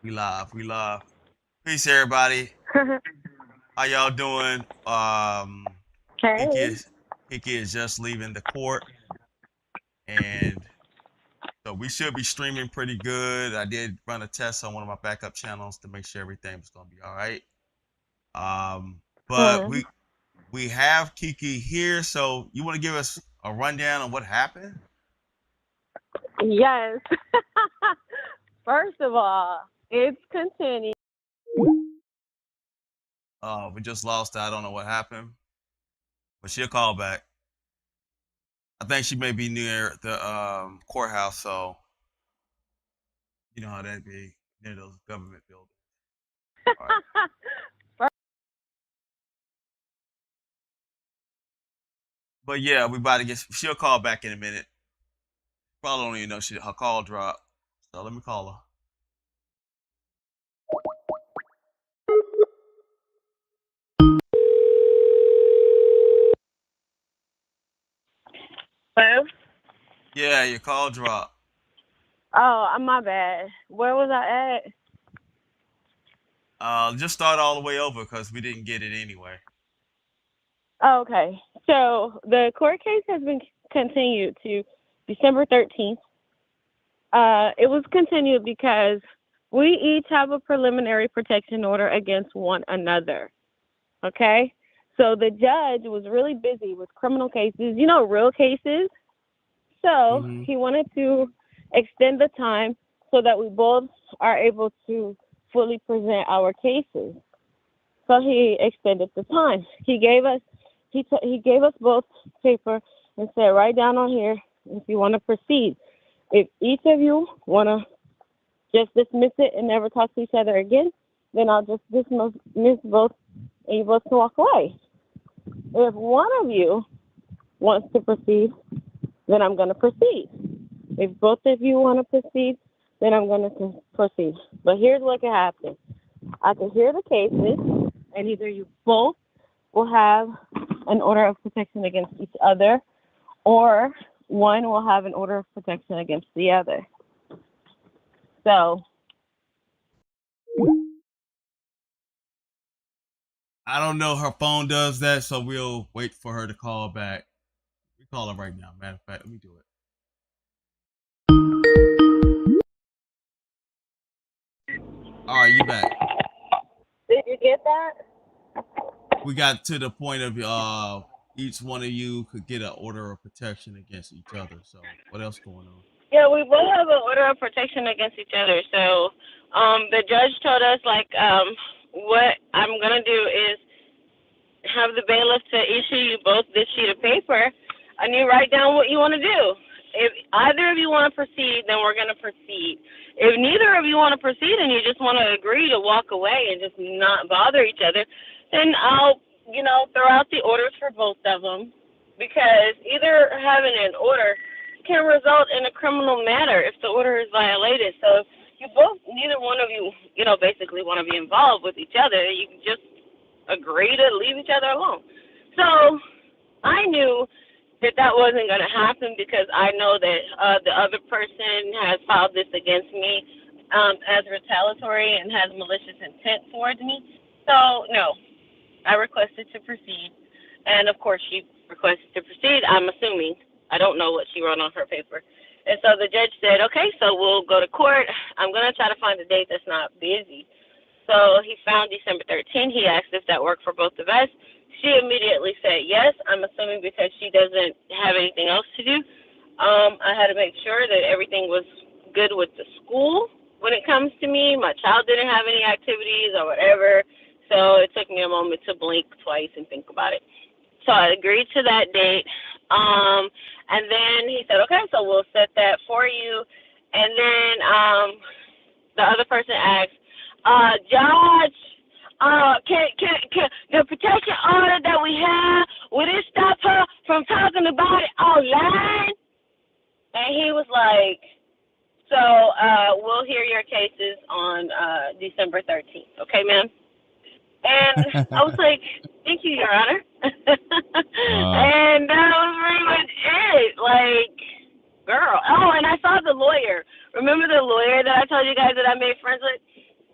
We live. We live. Peace, everybody. How y'all doing? Kiki Hey. is Kiki is just leaving the court, and so we should be streaming pretty good. I did run a test on one of my backup channels to make sure everything was gonna be all right. But Mm, we have Kiki here, so you want to give us a rundown on what happened? yes. First of all, it's continuing. We just lost. I don't know what happened, but she'll call back. I think she may be near the courthouse, so you know how that be near those government buildings. All right. But yeah, we about to get. She'll call back in a minute. Probably don't even know her call dropped. So let me call her. Hello? Yeah, your call dropped. Oh, my bad. Where was I at? Just start all the way over because we didn't get it anyway. Oh, okay. So the court case has been continued to December 13th. It was continued because we each have a preliminary protection order against one another. Okay? So the judge was really busy with criminal cases, real cases. So Mm-hmm. he wanted to extend the time so that we both are able to fully present our cases. So he extended the time. He gave us both paper and said, write down on here if you want to proceed. If each of you want to just dismiss it and never talk to each other again, then I'll just dismiss both and you both can walk away. If one of you wants to proceed, then I'm going to proceed. If both of you want to proceed, then I'm going to proceed. But here's what can happen. I can hear the cases, and either you both will have an order of protection against each other, or one will have an order of protection against the other. So, I don't know. Her phone does that, so we'll wait for her to call back. We call her right now. Matter of fact, let me do it. All right, you back. did you get that? We got to the point of each one of you could get an order of protection against each other. So what else going on? Yeah, we both have an order of protection against each other. So, the judge told us, what I'm going to do is have the bailiff to issue you both this sheet of paper, and you write down what you want to do. If either of you want to proceed, then we're going to proceed. If neither of you want to proceed and you just want to agree to walk away and just not bother each other, then I'll, throw out the orders for both of them, because either having an order can result in a criminal matter if the order is violated. So if neither one of you, basically want to be involved with each other, you can just agree to leave each other alone. So I knew that wasn't going to happen, because I know that the other person has filed this against me as retaliatory and has malicious intent towards me. So, no, I requested to proceed. And, of course, she requested to proceed, I'm assuming. I don't know what she wrote on her paper. And so the judge said, okay, so we'll go to court. I'm going to try to find a date that's not busy. So he found December 13th. He asked if that worked for both of us. She immediately said yes. I'm assuming because she doesn't have anything else to do. I had to make sure that everything was good with the school when it comes to me. My child didn't have any activities or whatever. So it took me a moment to blink twice and think about it. So I agreed to that date. And then he said, okay, so we'll set that for you. And then the other person asked, Judge, can the protection order that we have, would it stop her from talking about it online? And he was like, so we'll hear your cases on December 13th. Okay, ma'am? And I was like, thank you, Your Honor. Uh, And that was pretty much it. Like, girl. Oh, and I saw the lawyer. Remember the lawyer that I told you guys that I made friends with?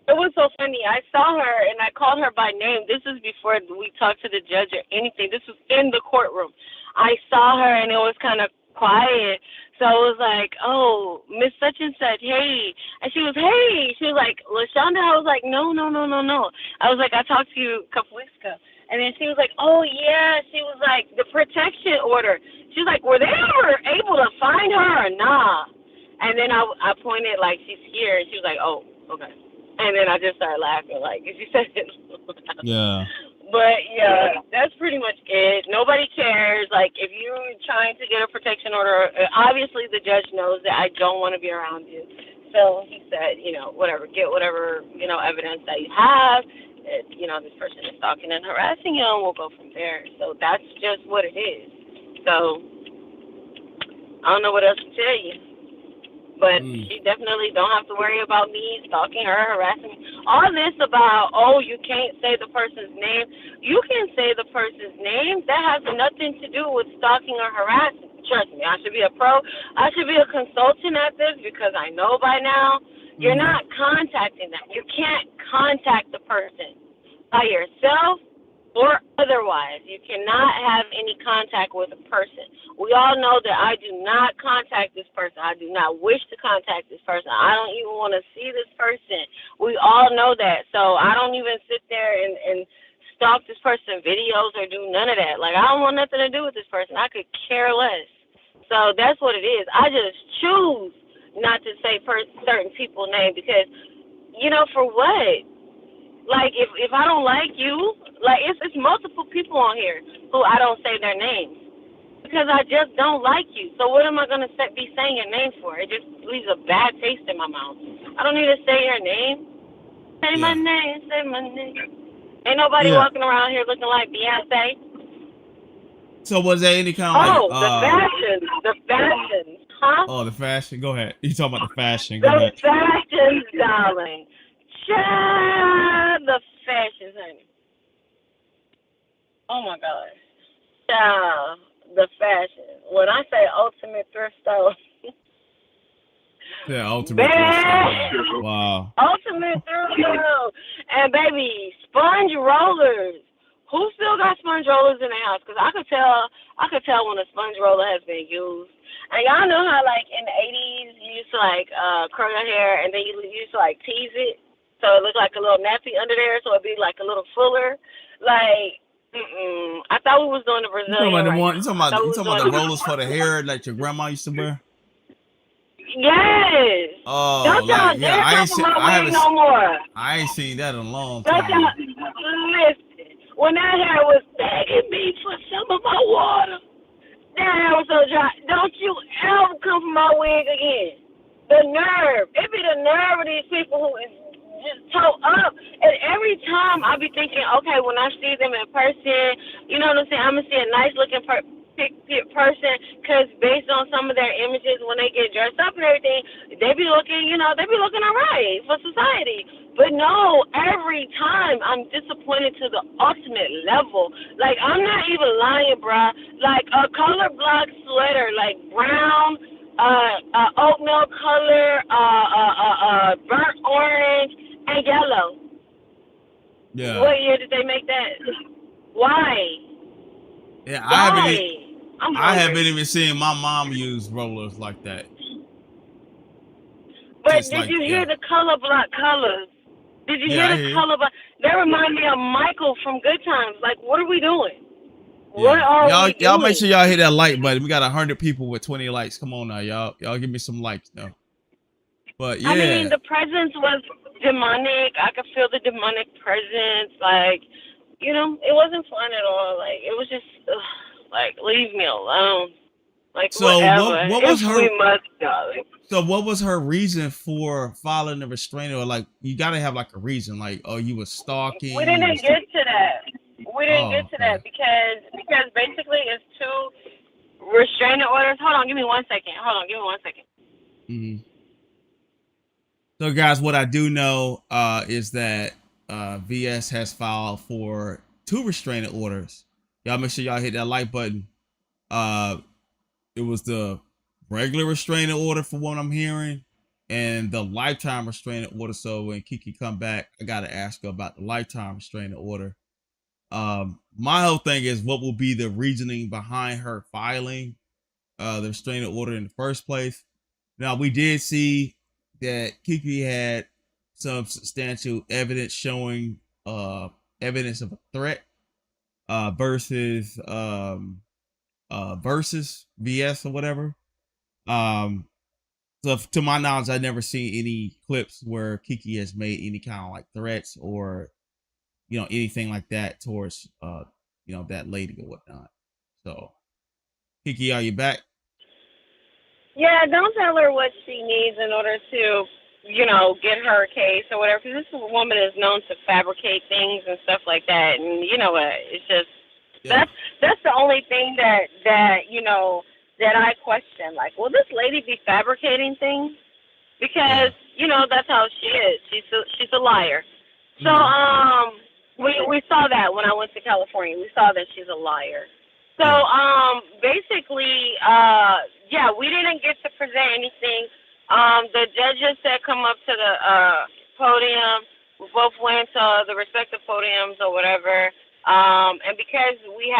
It was so funny. I saw her and I called her by name. This is before we talked to the judge or anything. This was in the courtroom. I saw her and it was kind of quiet. So I was like, oh, Miss such and such, hey. And she was, hey. She was like, LaShonda. I was like, no, no, no, no, no. I was like, I talked to you a couple weeks ago. And then she was like, oh, yeah. She was like, the protection order. She was like, were they ever able to find her or nah? And then I pointed like she's here. And she was like, oh, okay. And then I just started laughing, like, she said it. Yeah. But, yeah, that's pretty much it. Nobody cares. Like, if you're trying to get a protection order, obviously the judge knows that I don't want to be around you. So he said, whatever, get whatever, evidence that you have. This person is stalking and harassing you, and we'll go from there. So that's just what it is. So I don't know what else to tell you. But she definitely don't have to worry about me stalking her, harassing me. All this about, oh, you can't say the person's name. You can say the person's name. That has nothing to do with stalking or harassing. Trust me, I should be a pro. I should be a consultant at this because I know by now you're not contacting them. You can't contact the person by yourself or otherwise. You cannot have any contact with a person. We all know that I do not contact this person. I do not wish to contact this person. I don't even want to see this person. We all know that. So I don't even sit there and stalk this person videos or do none of that. Like, I don't want nothing to do with this person. I could care less. So that's what it is. I just choose not to say certain people's name because, for what? Like, if I don't like you, like, it's multiple people on here who I don't say their names because I just don't like you. So what am I going to be saying your name for? It just leaves a bad taste in my mouth. I don't need to say your name. Say my name, say my name. Ain't nobody walking around here looking like Beyonce. So was there any kind of the fashion, huh? Oh, the fashion. Go ahead. You talking about the fashion? Go ahead. Fashions, darling. Child, the fashions, honey. Oh my gosh. Child, the fashion. When I say ultimate thrift store. Yeah, ultimate thrift store. Wow. Ultimate thrift store. And baby, sponge rollers. Who still got sponge rollers in their house? Because I could tell when a sponge roller has been used. And y'all know how, like, in the 80s, you used to, like, curl your hair, and then you used to, like, tease it. So it looked like a little nappy under there, so it'd be, like, a little fuller. Like, I thought we was doing the Brazilian. You talking about the rollers for the hair like your grandma used to wear? Yes. Oh, don't y'all dare talk about my wig no more. I ain't seen that in a long time. Listen, when that hair was begging me for some of my water, that hair was so dry. Don't you ever come for my wig again. The nerve. It be the nerve of these people who is just toe up. And every time I be thinking, okay, when I see them in person, you know what I'm saying? I'm going to see a nice looking person because based on some of their images when they get dressed up and everything, they be looking all right for society. But no, every time I'm disappointed to the ultimate level. Like, I'm not even lying, bruh. Like, a color block sweater, like brown, oatmeal color, burnt orange, and yellow. Yeah. What year did they make that? Why? Yeah, I haven't even seen my mom use rollers like that. But did you hear the color block colors? Did you hear the color block? They remind me of Michael from Good Times. Like, what are we doing? Yeah. What are we doing? Y'all make sure y'all hit that like button. We got 100 people with 20 likes. Come on now, y'all give me some likes now. But yeah, I mean, the presence was demonic. I could feel the demonic presence. Like, it wasn't fun at all. like, it was just like, leave me alone. Like, so whatever. What was her? We must, darling. So what was her reason for filing the restraining order? Like, you gotta have like a reason. Like, oh, you were stalking. We didn't get to that. That because basically it's 2 restraining orders. Hold on, give me 1 second. Mm-hmm. So guys, what I do know is that VS has filed for 2 restraining orders. Y'all make sure y'all hit that like button. It was the regular restraining order for what I'm hearing, and the lifetime restraining order. So when Kiki come back, I gotta ask her about the lifetime restraining order. My whole thing is what will be the reasoning behind her filing the restraining order in the first place. Now we did see that Kiki had some substantial evidence showing evidence of a threat versus versus VS or whatever. So to my knowledge, I never seen any clips where Kiki has made any kind of like threats or anything like that towards that lady or whatnot. So Kiki, are you back? Yeah, don't tell her what she needs in order to, get her case or whatever. Because this woman is known to fabricate things and stuff like that. And you know what? It's just Yeah. that's the only thing that I question. Like, will this lady be fabricating things? Because that's how she is. She's a liar. So we saw that when I went to California. We saw that she's a liar. So basically, we didn't get to present anything. The judges said come up to the podium. We both went to the respective podiums or whatever. And because we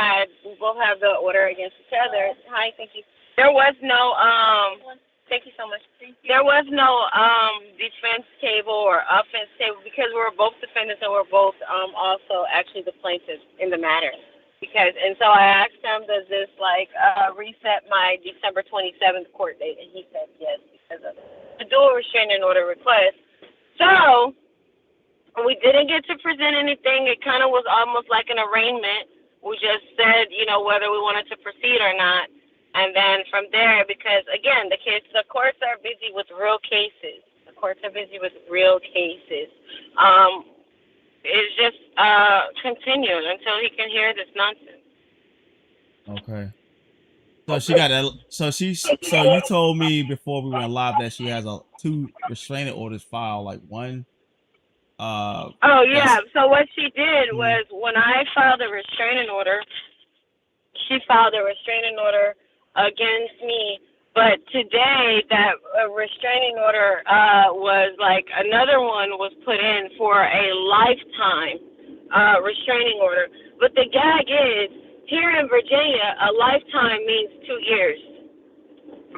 both have the order against each other. Hi, thank you. There was no thank you so much. There was no defense table or offense table because we were both defendants and we're both also actually the plaintiffs in the matter. So I asked him, does this reset my December 27th court date? And he said yes because of the dual restraining order request. So we didn't get to present anything. It kind of was almost like an arraignment. We just said, whether we wanted to proceed or not. And then from there, because again, the courts are busy with real cases. It's just continued until he can hear this nonsense. Okay. So she got that. So you told me before we went live that she has 2 restraining orders filed, like one. Oh yeah. So what she did was when I filed a restraining order, she filed a restraining order against me. But today, that restraining order was another one was put in for a lifetime restraining order. But the gag is, here in Virginia, a lifetime means 2 years.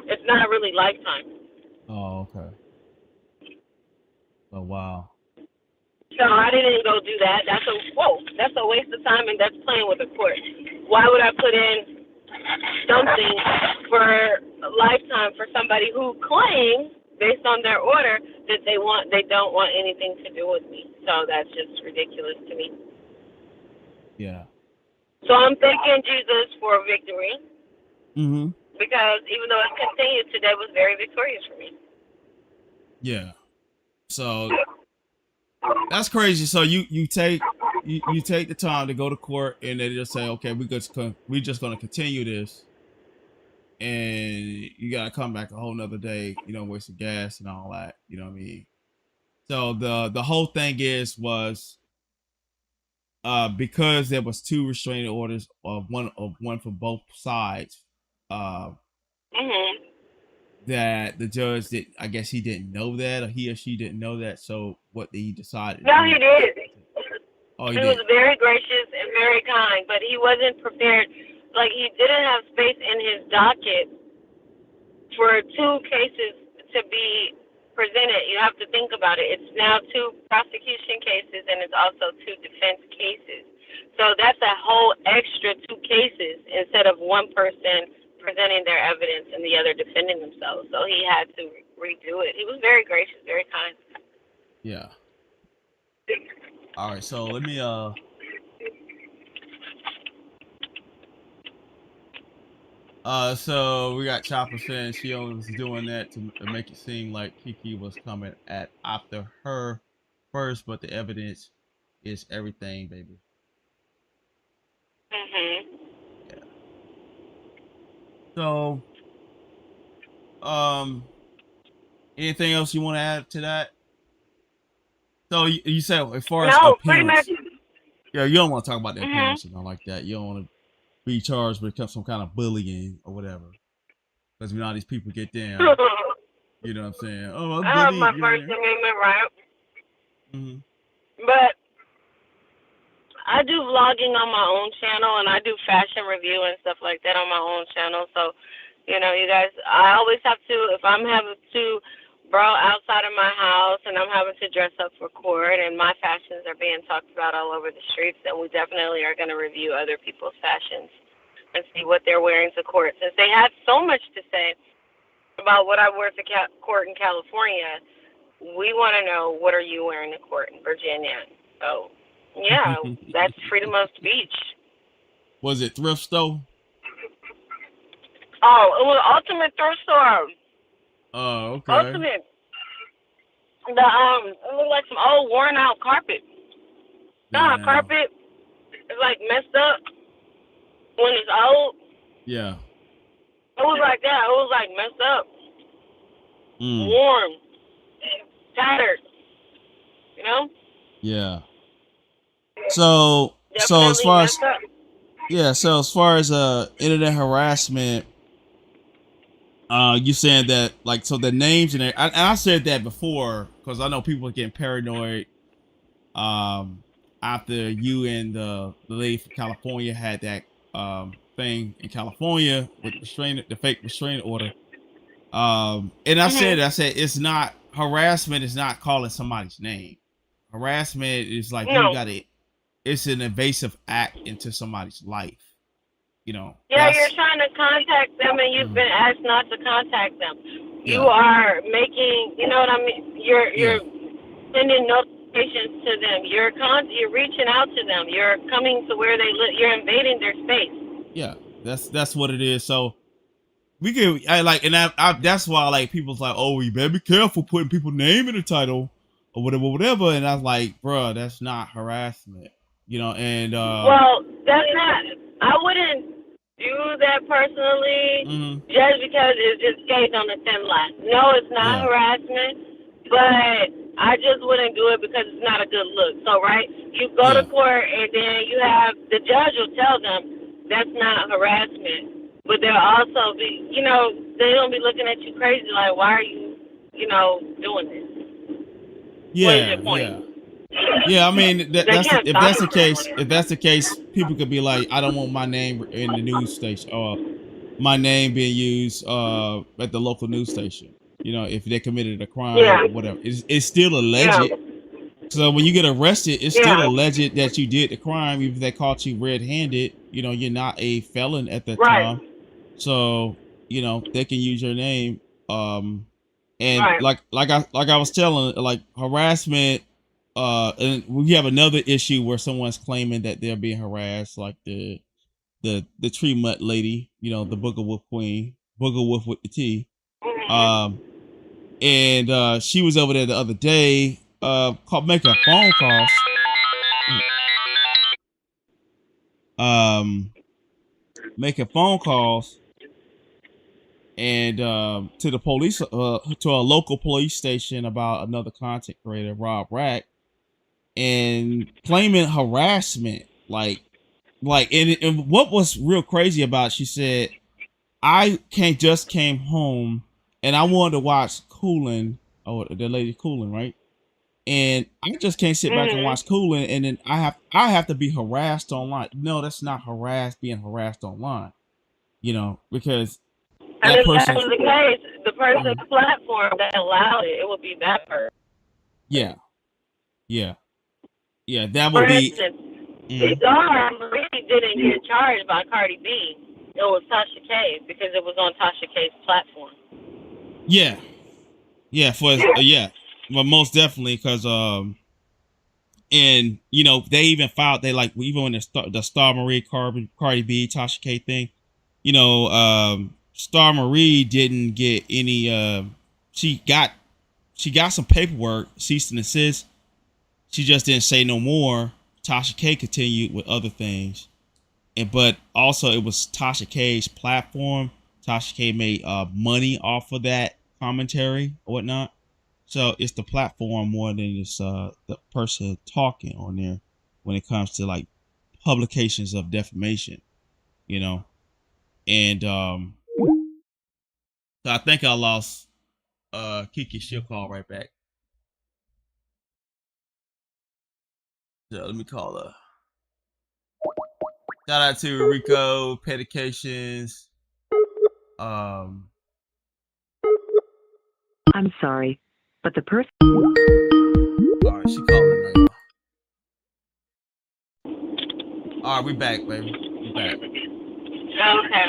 It's not really lifetime. Oh, okay. Oh, wow. So I didn't go do that. That's a waste of time, and that's playing with the court. Why would I put in something for a lifetime for somebody who claims, based on their order, that they don't want anything to do with me? So that's just ridiculous to me. Yeah. So I'm thanking Jesus for victory. Mm-hmm. Because even though it continued, today was very victorious for me. Yeah. So that's crazy. So you take the time to go to court, and they just say, okay, we just gonna continue this, and you gotta come back a whole nother day, waste of gas and all that. You know what I mean? So the whole thing was because there was 2 restraining orders of one for both sides. That the judge I guess he didn't know that, or he or she didn't know that. So what he decided? No, he did. Oh, he was very gracious and very kind, but he wasn't prepared. Like, he didn't have space in his docket for 2 cases to be presented. You have to think about it. It's now 2 prosecution cases, and it's also 2 defense cases. So that's a whole extra 2 cases instead of one person presenting their evidence and the other defending themselves. So he had to redo it. He was very gracious, very kind. Yeah. All right, so let me so we got Chopper saying she only was doing that to make it seem like Kiki was coming after her first, but the evidence is everything, baby. Yeah. So, anything else you want to add to that? So you said as far as appearance, pretty much. Yeah, you don't want to talk about the appearance and all like that. You don't want to be charged with some kind of bullying or whatever, because we know how these people get down. You know what I'm saying? Oh, I have Boogie, my you know what First I Amendment right, mean? but I do vlogging on my own channel, and I do fashion review and stuff like that on my own channel. So, you know, you guys, I always have to, if I'm having to brawl outside of my house and I'm having to dress up for court and my fashions are being talked about all over the streets, then we definitely are going to review other people's fashions and see what they're wearing to court. Since they had so much to say about what I wear to court in California, we want to know, what are you wearing to court in Virginia? So, yeah, that's freedom of speech. Was it thrift store? Oh, it was Ultimate Thrift Store. Oh, okay. Ultimate. It looked like some old worn out carpet. Damn. Carpet is like messed up when it's old. Yeah. It was like that. It was like messed up, warm, tattered. You know? Yeah. So Definitely as far as messed up. so as far as internet harassment, you saying that like so the names and I said that before because I know people are getting paranoid. After you and the lady from California had that thing in California with the fake restraining order. And I said it's not harassment is not calling somebody's name. Harassment is like No. you got it. It's an invasive act into somebody's life. You know. Yeah, you're trying to contact them and you've been asked not to contact them. You are making, you know what I mean? You're sending notifications to them. You're reaching out to them. You're coming to where they live. You're invading their space. Yeah, that's what it is. So we can that's why like people's like, oh, you better be careful putting people's name in the title or whatever. And I was like, bro, that's not harassment, you know. And well, that's not. I wouldn't do that personally, just because it's just skating on a thin line. No, it's not harassment, but I just wouldn't do it because it's not a good look. So, right, you go to court and then you have the judge will tell them that's not harassment, but they'll also be, you know, they don't be looking at you crazy like, why are you, you know, doing this? What is your point? Yeah, I mean if that's the case, people could be like, I don't want my name in the news station or my name being used at the local news station. You know, if they committed a crime or whatever, it's still alleged. So when you get arrested, it's still alleged that you did the crime, even if they caught you red-handed. You know, you're not a felon at that time, so you know they can use your name. And like I was telling, like harassment. And we have another issue where someone's claiming that they're being harassed, like the tree mutt lady, you know, the Booger Wolf Queen, Booger Wolf with the T. And she was over there the other day, making phone calls. Making phone calls and to the police, to a local police station about another content creator, Rob Rack, and claiming harassment. And what was real crazy about it, she said, I just came home and I wanted to watch Cooling, the lady Cooling, right? And I just can't sit back and watch Cooling, and then I have to be harassed online. No, that's not being harassed online, you know, because that person. If that was the case, the person's platform that allowed it, it would be that person. Yeah, that would be. For instance, Marie didn't get charged by Cardi B. It was Tasha K because it was on Tasha K's platform. Well, most definitely, because and you know they even filed. They like even when the Star Marie Cardi B Tasha K thing, you know, Star Marie didn't get any. She got some paperwork, cease and desist. She just didn't say no more. Tasha K continued with other things, but also it was Tasha K's platform. Tasha K made money off of that commentary or whatnot. So it's the platform more than it's the person talking on there when it comes to like publications of defamation, you know. And so I think I lost Kiki, she'll call right back. So let me call her. Shout out to Rico, Pedications. I'm sorry, but the person. All right, she calling now, y'all. All right, we back, baby. We back. Okay.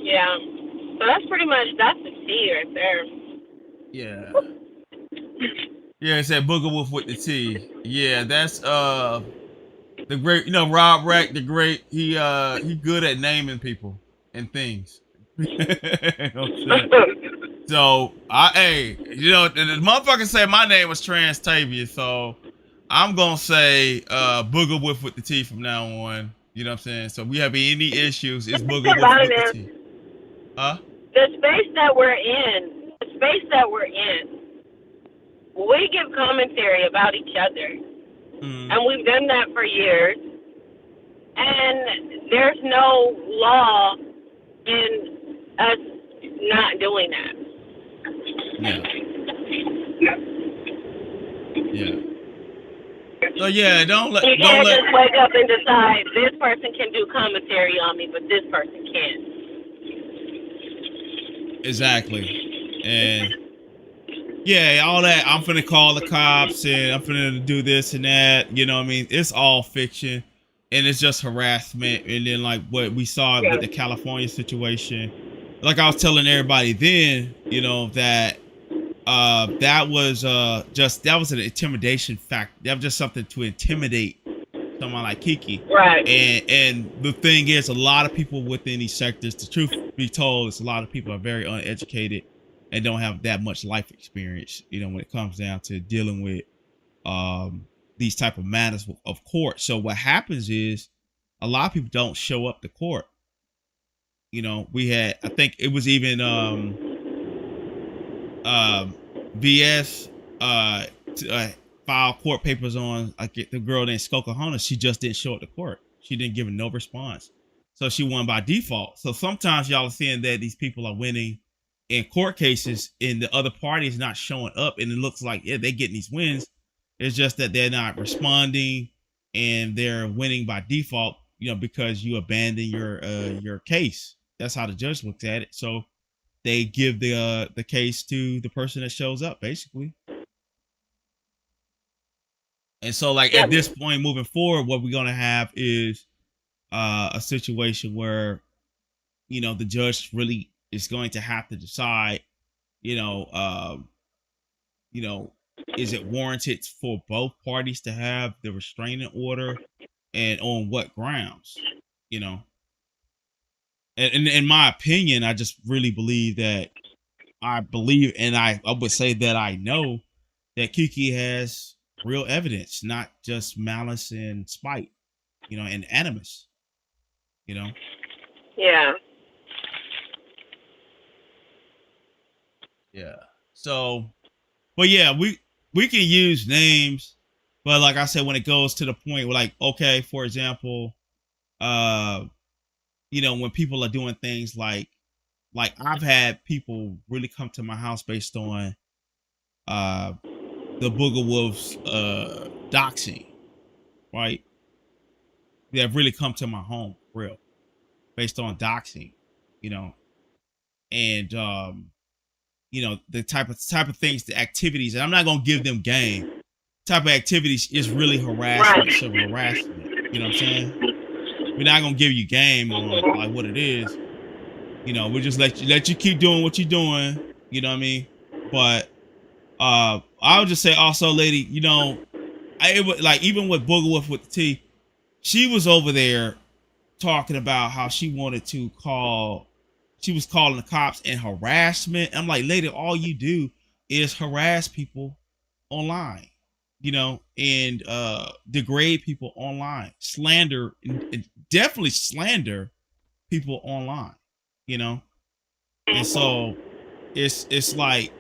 Yeah. So that's the T right there. Yeah. Yeah, it said Booger Wolf with the T. Yeah, that's the great, Rob Rack, the great. He good at naming people and things. So the motherfucker said my name was Transtavia, so I'm gonna say Booger Wolf with the T from now on. You know what I'm saying? So we have any issues, it's Booger Wolf with the T. Huh? The space that we're in, we give commentary about each other. Mm. And we've done that for years. And there's no law in us not doing that. Yeah. Yeah. So yeah, You can't just wake up and decide this person can do commentary on me, but this person can't. Exactly. And yeah, all that. I'm finna call the cops and I'm finna do this and that. You know what I mean? It's all fiction and it's just harassment. And then like what we saw with the California situation, like I was telling everybody then, that that was an intimidation fact. That was just something to intimidate someone like Kiki. Right. And the thing is, a lot of people within these sectors, the truth be told, is a lot of people are very uneducated and don't have that much life experience, when it comes down to dealing with these type of matters of court. So what happens is a lot of people don't show up to court. We had, I think it was even VS filed court papers on the girl named Skokahona. She just didn't show up to court. She didn't give no response. So she won by default. So sometimes y'all are seeing that these people are winning in court cases and the other party is not showing up, and it looks like they're getting these wins. It's just that they're not responding and they're winning by default, because you abandon your case. That's how the judge looks at it. So they give the case to the person that shows up, basically. And so at this point moving forward, what we're gonna have is a situation where the judge really is going to have to decide, is it warranted for both parties to have the restraining order, and on what grounds, And in my opinion, I just really believe and I would say that I know that Kiki has real evidence, not just malice and spite, and animus, Yeah. Yeah. So, but yeah, we can use names, but like I said, when it goes to the point where, okay, for example, when people are doing things like I've had people really come to my house based on the Booger Wolves doxing, right? They have really come to my home real based on doxing, and the type of things, the activities, and I'm not gonna give them game. Type of activities is really harassment, Right. civil harassment. You know what I'm saying? We're not gonna give you game on what it is. We'll just let you keep doing what you're doing. You know what I mean? But I would just say also, lady, it was even with Booger Wolf with the T, she was over there talking about how she wanted to she was calling the cops and harassment. I'm like, lady, all you do is harass people online, and degrade people online, slander, and definitely slander people online, and so it's like,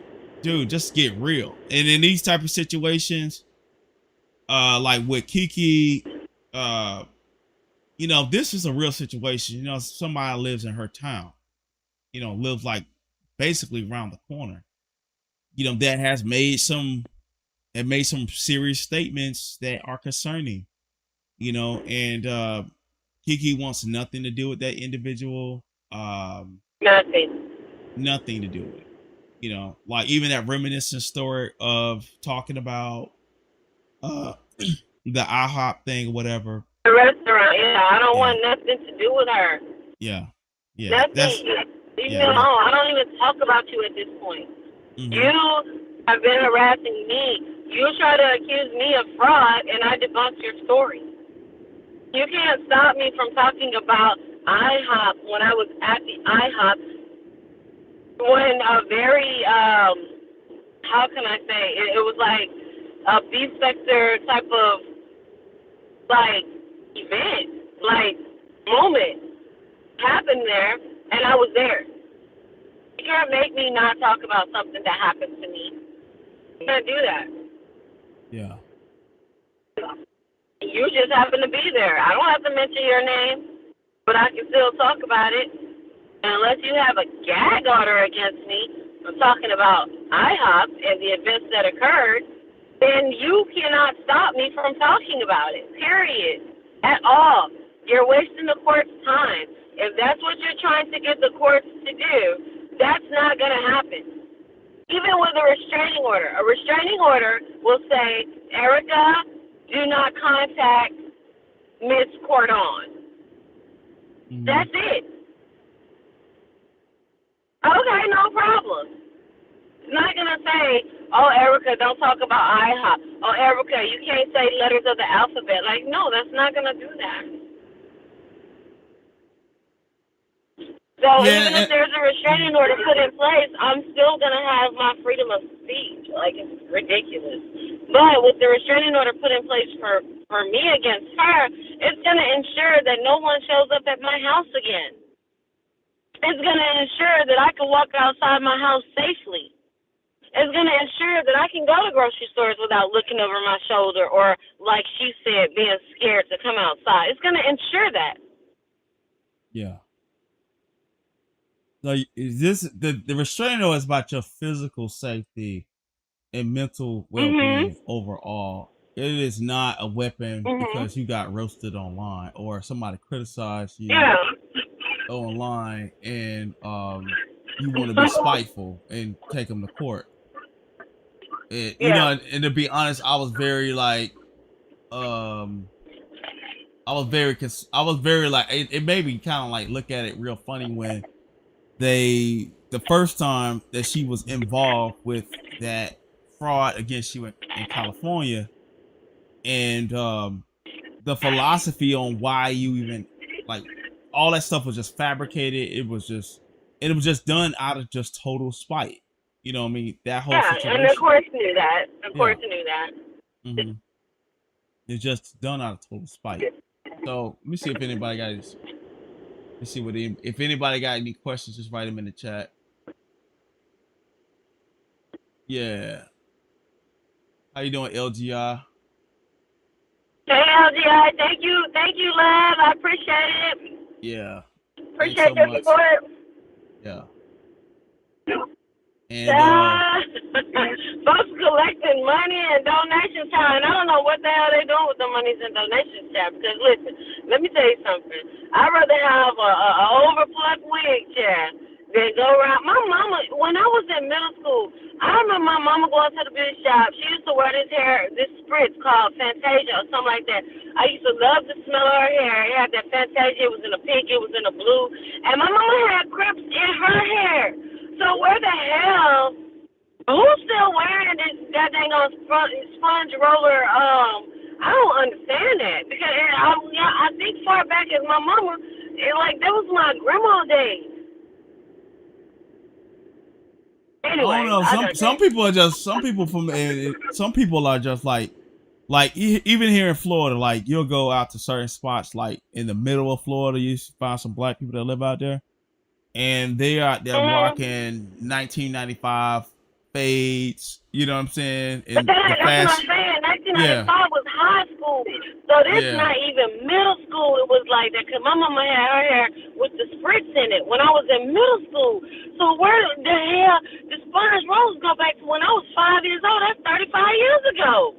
dude, just get real. And in these type of situations, like with Kiki, this is a real situation. Somebody lives in her town, lives like basically around the corner, that has made some serious statements that are concerning, and Kiki wants nothing to do with that individual. Nothing. Nothing to do with it. Like even that reminiscent story of talking about the IHOP thing or whatever. The restaurant, I don't want nothing to do with her. Yeah. Nothing. Leave me alone. I don't even talk about you at this point. Mm-hmm. You have been harassing me. You try to accuse me of fraud, and I debunked your story. You can't stop me from talking about IHOP when I was at the IHOP when a very, how can I say, it was like a beef sector type of, like, event, like, moment happened there, and I was there. You can't make me not talk about something that happened to me. You can't do that. Yeah. You just happen to be there. I don't have to mention your name, but I can still talk about it. And unless you have a gag order against me, I'm talking about IHOP and the events that occurred, then you cannot stop me from talking about it, period, at all. You're wasting the court's time. If that's what you're trying to get the courts to do, that's not going to happen. Even with a restraining order will say, Erica, do not contact Miss Cordon. Mm-hmm. That's it. Okay, no problem. It's not going to say, oh, Erica, don't talk about IHOP. Oh, Erica, you can't say letters of the alphabet. Like, no, that's not going to do that. So even if there's a restraining order put in place, I'm still going to have my freedom of speech. Like, it's ridiculous. But with the restraining order put in place for me against her, it's going to ensure that no one shows up at my house again. It's going to ensure that I can walk outside my house safely. It's going to ensure that I can go to grocery stores without looking over my shoulder or, like she said, being scared to come outside. It's going to ensure that. Yeah. So is this the restraining order is about your physical safety and mental well-being overall. It is not a weapon because you got roasted online or somebody criticized you online and you want to be spiteful and take them to court. You know, and to be honest, I was very like it made me kind of like look at it real funny when the first time that she was involved with that fraud against you in California, and the philosophy on why you even like all that stuff was just fabricated. It was just done out of just total spite. You know what I mean? That whole situation. And the courts knew that. The courts knew that. Mm-hmm. It's just done out of total spite. So let me see if anybody got this. Let's see if anybody got any questions, just write them in the chat. Yeah. How you doing, LGI? Hey, LGI, thank you, love. I appreciate it. Yeah. Appreciate your support. Yeah. And folks collecting money and donations, and I don't know what the hell they doing with the monies and donations, child. Because listen, let me tell you something. I'd rather have a overplucked wig, child, than go around. My mama, when I was in middle school, I remember my mama going to the beauty shop. She used to wear this spritz called Fantasia or something like that. I used to love the smell of her hair. It had that Fantasia. It was in a pink. It was in a blue. And my mama had crips in her hair. So where the hell, who's still wearing this goddamn sponge roller? I don't understand that because I think far back as my mama, that was my grandma days. Anyway, I don't know. Some people are just some people are just like even here in Florida, like you'll go out to certain spots like in the middle of Florida, you find some black people that live out there. And they're rocking 1995 fades, you know what I'm saying? And that's what I'm saying. 1995 was high school. school. So this Yeah. not even middle school. It was like that because my mama had her hair with the spritz in it when I was in middle school. So where the hell the sponge rolls go back to when I was 5 years old? That's 35 years ago.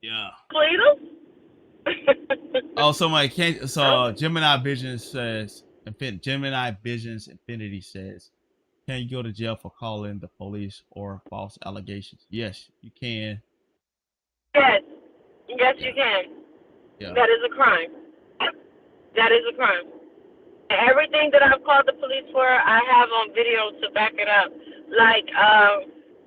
Yeah. Cletus? Oh, somebody can't. So Gemini Vision says, Gemini Visions Infinity says, can you go to jail for calling the police or false allegations? Yes, you can. Yes. Yes, Yeah. you can. Yeah. That is a crime. That is a crime. Everything that I've called the police for, I have on video to back it up. Like,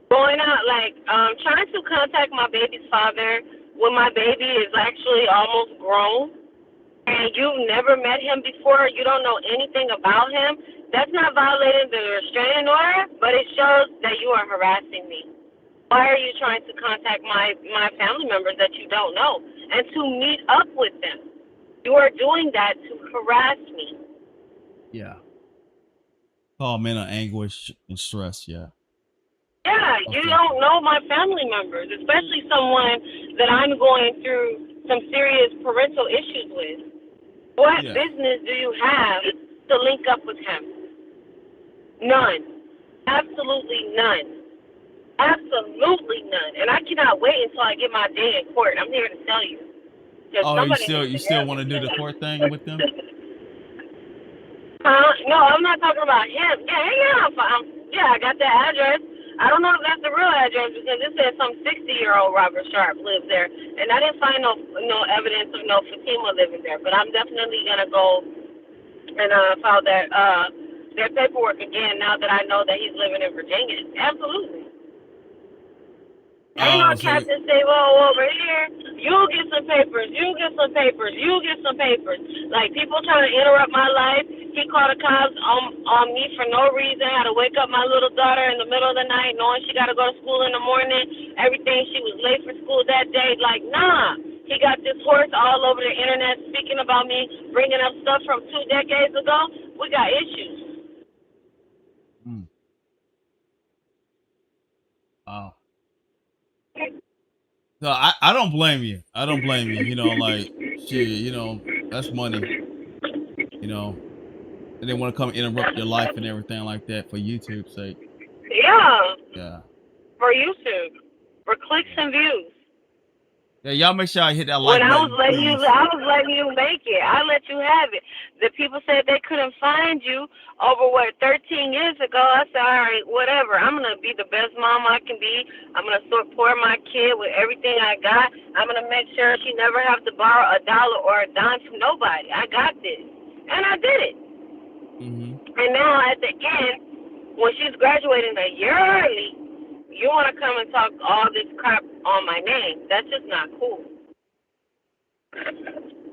going out, like, trying to contact my baby's father when my baby is actually almost grown and you've never met him before, you don't know anything about him, that's not violating the restraining order, but it shows that you are harassing me. Why are you trying to contact my family members that you don't know and to meet up with them? You are doing that to harass me. Yeah. Call mental anguish and stress. Yeah. Yeah, you don't know my family members, especially someone that I'm going through some serious parental issues with. What business do you have to link up with him? None. Absolutely none. Absolutely none. And I cannot wait until I get my day in court. I'm here to tell you. Oh, you still want to do the court thing with them? No, I'm not talking about him. Yeah, I got that address. I don't know if that's the real address because it says some 60-year-old Robert Sharp lives there, and I didn't find no evidence of no Fatima living there. But I'm definitely gonna go and file their paperwork again now that I know that he's living in Virginia. Absolutely. Ain't no captain say, well, over here, you'll get some papers, you'll get some papers, you'll get some papers. Like, people trying to interrupt my life. He called the cops on me for no reason. Had to wake up my little daughter in the middle of the night knowing she got to go to school in the morning. Everything, she was late for school that day. Like, nah. He got this horse all over the internet speaking about me, bringing up stuff from 2 decades ago. We got issues. Oh. So I don't blame you. I don't blame you. You know, like, shit, you know, that's money. You know, and they want to come interrupt your life and everything like that for YouTube's sake. Yeah. Yeah. For YouTube. For clicks and views. Yeah, y'all make sure I hit that like button. I was letting you make it. I let you have it. The people said they couldn't find you over 13 years ago. I said, all right, whatever. I'm gonna be the best mom I can be. I'm gonna support my kid with everything I got. I'm gonna make sure she never have to borrow $1 or a dime from nobody. I got this, and I did it. Mm-hmm. And now at the end, when she's graduating a year early, you want to come and talk all this crap on my name. That's just not cool.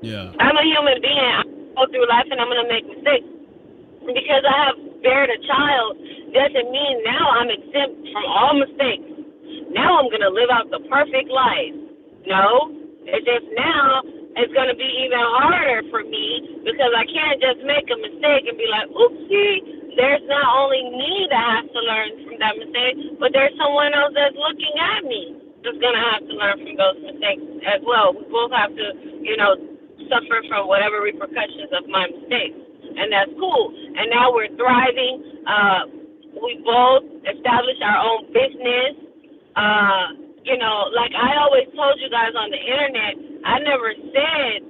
Yeah. I'm a human being. I go through life and I'm going to make mistakes. Because I have buried a child doesn't mean now I'm exempt from all mistakes. Now I'm going to live out the perfect life. No. It's just now it's going to be even harder for me because I can't just make a mistake and be like, oopsie. There's not only me that has to learn from that mistake, but there's someone else that's looking at me that's going to have to learn from those mistakes as well. We both have to, suffer from whatever repercussions of my mistakes. And that's cool. And now we're thriving. We both established our own business. Like I always told you guys on the internet, I never said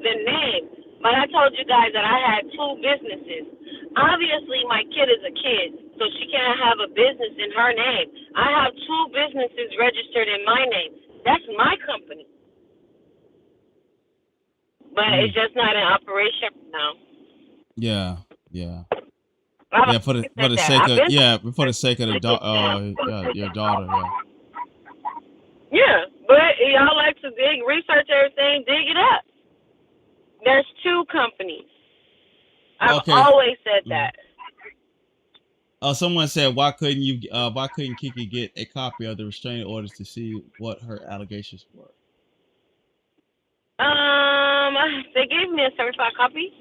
the name, but I told you guys that I had 2 businesses. Obviously, my kid is a kid, so she can't have a business in her name. I have 2 businesses registered in my name. That's my company. But it's just not in operation now. Yeah. For the sake of your daughter. Yeah, but y'all like to research everything, dig it up. There's 2 companies. I've always said that. Someone said, why couldn't Kiki get a copy of the restraining orders to see what her allegations were? They gave me a certified copy.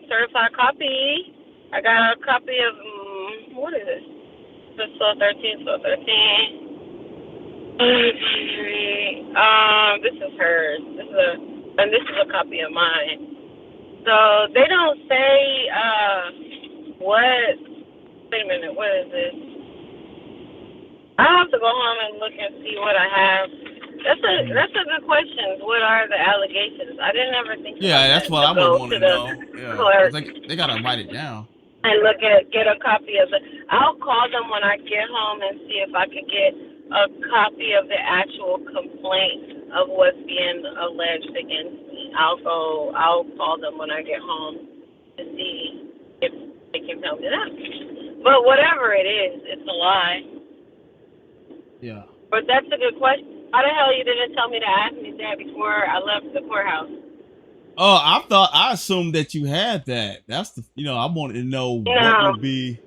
Certified copy. I got a copy of what is this? 1213. This is hers. This is a copy of mine. So they don't say what. Wait a minute. What is this? I have to go home and look and see what I have. That's a good question. What are the allegations? I didn't ever think. Yeah, that's what I would want to know. Yeah, they gotta write it down. And get a copy of it. I'll call them when I get home and see if I can get a copy of the actual complaint of what's being alleged against me. I'll call them when I get home to see if they can tell me that. But whatever it is, it's a lie. Yeah. But that's a good question. How the hell you didn't tell me to ask me that before I left the courthouse? Oh, I assumed that you had that. That's the, I wanted to know what would be.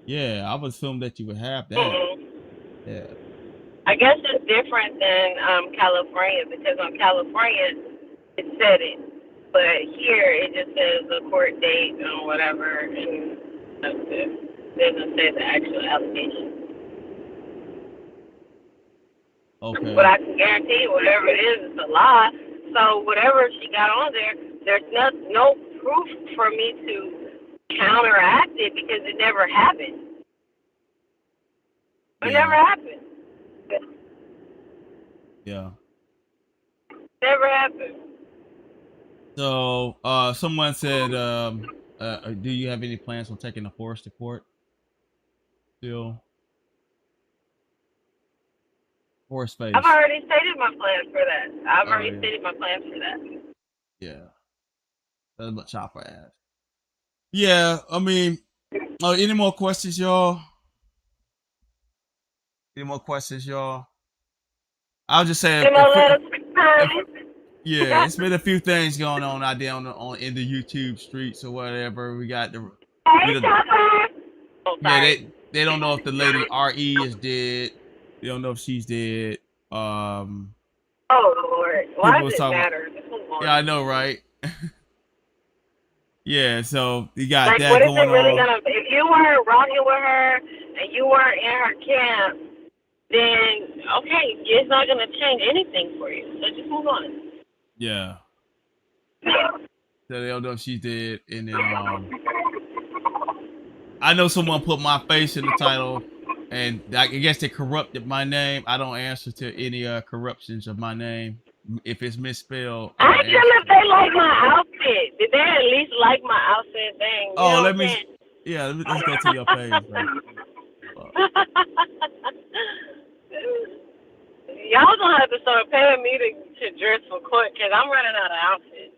Yeah, I would assume that you would have that. Mm-hmm. Yeah. I guess it's different than California, because on California it said it, but here it just says the court date and whatever, and that's it. It doesn't say the actual allegation. Okay. But I can guarantee you, whatever it is, it's a lie. So whatever she got on there, there's no proof for me to counteract it because it never happened. It never happened. Yeah. Never happened. So, someone said, do you have any plans on taking the horse to court? Still? Horse face. I've already stated my plans for that. I've already stated my plans for that. Yeah. That's what Chopper asked. Yeah, I mean, any more questions, y'all? Any more questions, y'all? I'll just say, yeah, it's been a few things going on out there in the YouTube streets or whatever. We got the. They don't know if the lady RE is dead. They don't know if she's dead. Oh Lord, why does it matter? Yeah, I know, right? Yeah, so you got like, that what is going it really on. Gonna? If you weren't rocking with her and you weren't in her camp, then okay, it's not gonna change anything for you. So just move on. Yeah. So they don't know if she's dead, and then I know someone put my face in the title, and I guess they corrupted my name. I don't answer to any corruptions of my name. If it's misspelled, ask them if they like my outfit. Did they at least like my outfit thing? Oh, let's go to your page. Y'all gonna have to start paying me to dress for court, because I'm running out of outfits.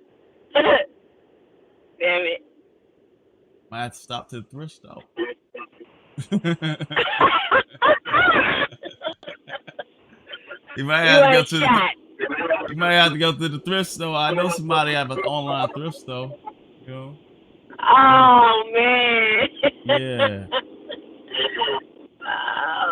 Damn it. Might have to stop to the thrift store. You might have to go to the thrift store. I know somebody have an online thrift store. You know? Oh man. Yeah.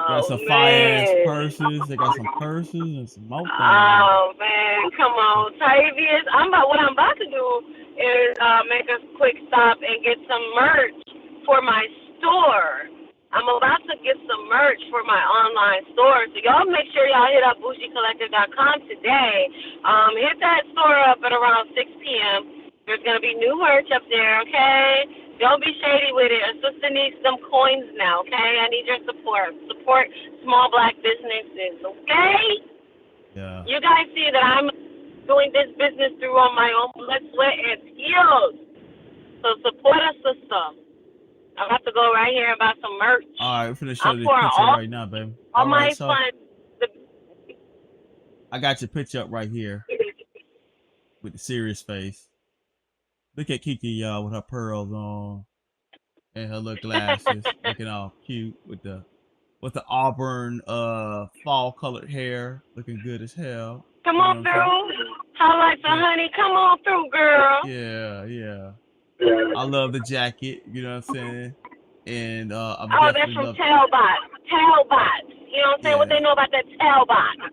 Got some fire-ass purses. They got some purses and some more things. Oh man, come on, Octavius. What I'm about to do is make a quick stop and get some merch for my store. I'm about to get some merch for my online store. So y'all make sure y'all hit up bougiecollective.com today. Hit that store up at around 6 p.m. There's going to be new merch up there, okay? Don't be shady with it. A sister needs some coins now, okay? I need your support. Support small black businesses, okay? Yeah. You guys see that I'm doing this business through on my own blood, sweat, and tears. So support us, sister. I'm about to go right here and buy some merch. All right, we're going to show you the picture right now, baby. All right, so I got your picture up right here with the serious face. Look at Kiki, y'all, with her pearls on and her little glasses, looking all cute with the auburn fall colored hair, looking good as hell. Come on through. Highlights of honey. Come on through, girl. Yeah. I love the jacket, you know what I'm saying? And I'm that's from Tailbot. Tailbot. You know what I'm saying? What they know about that Tailbot?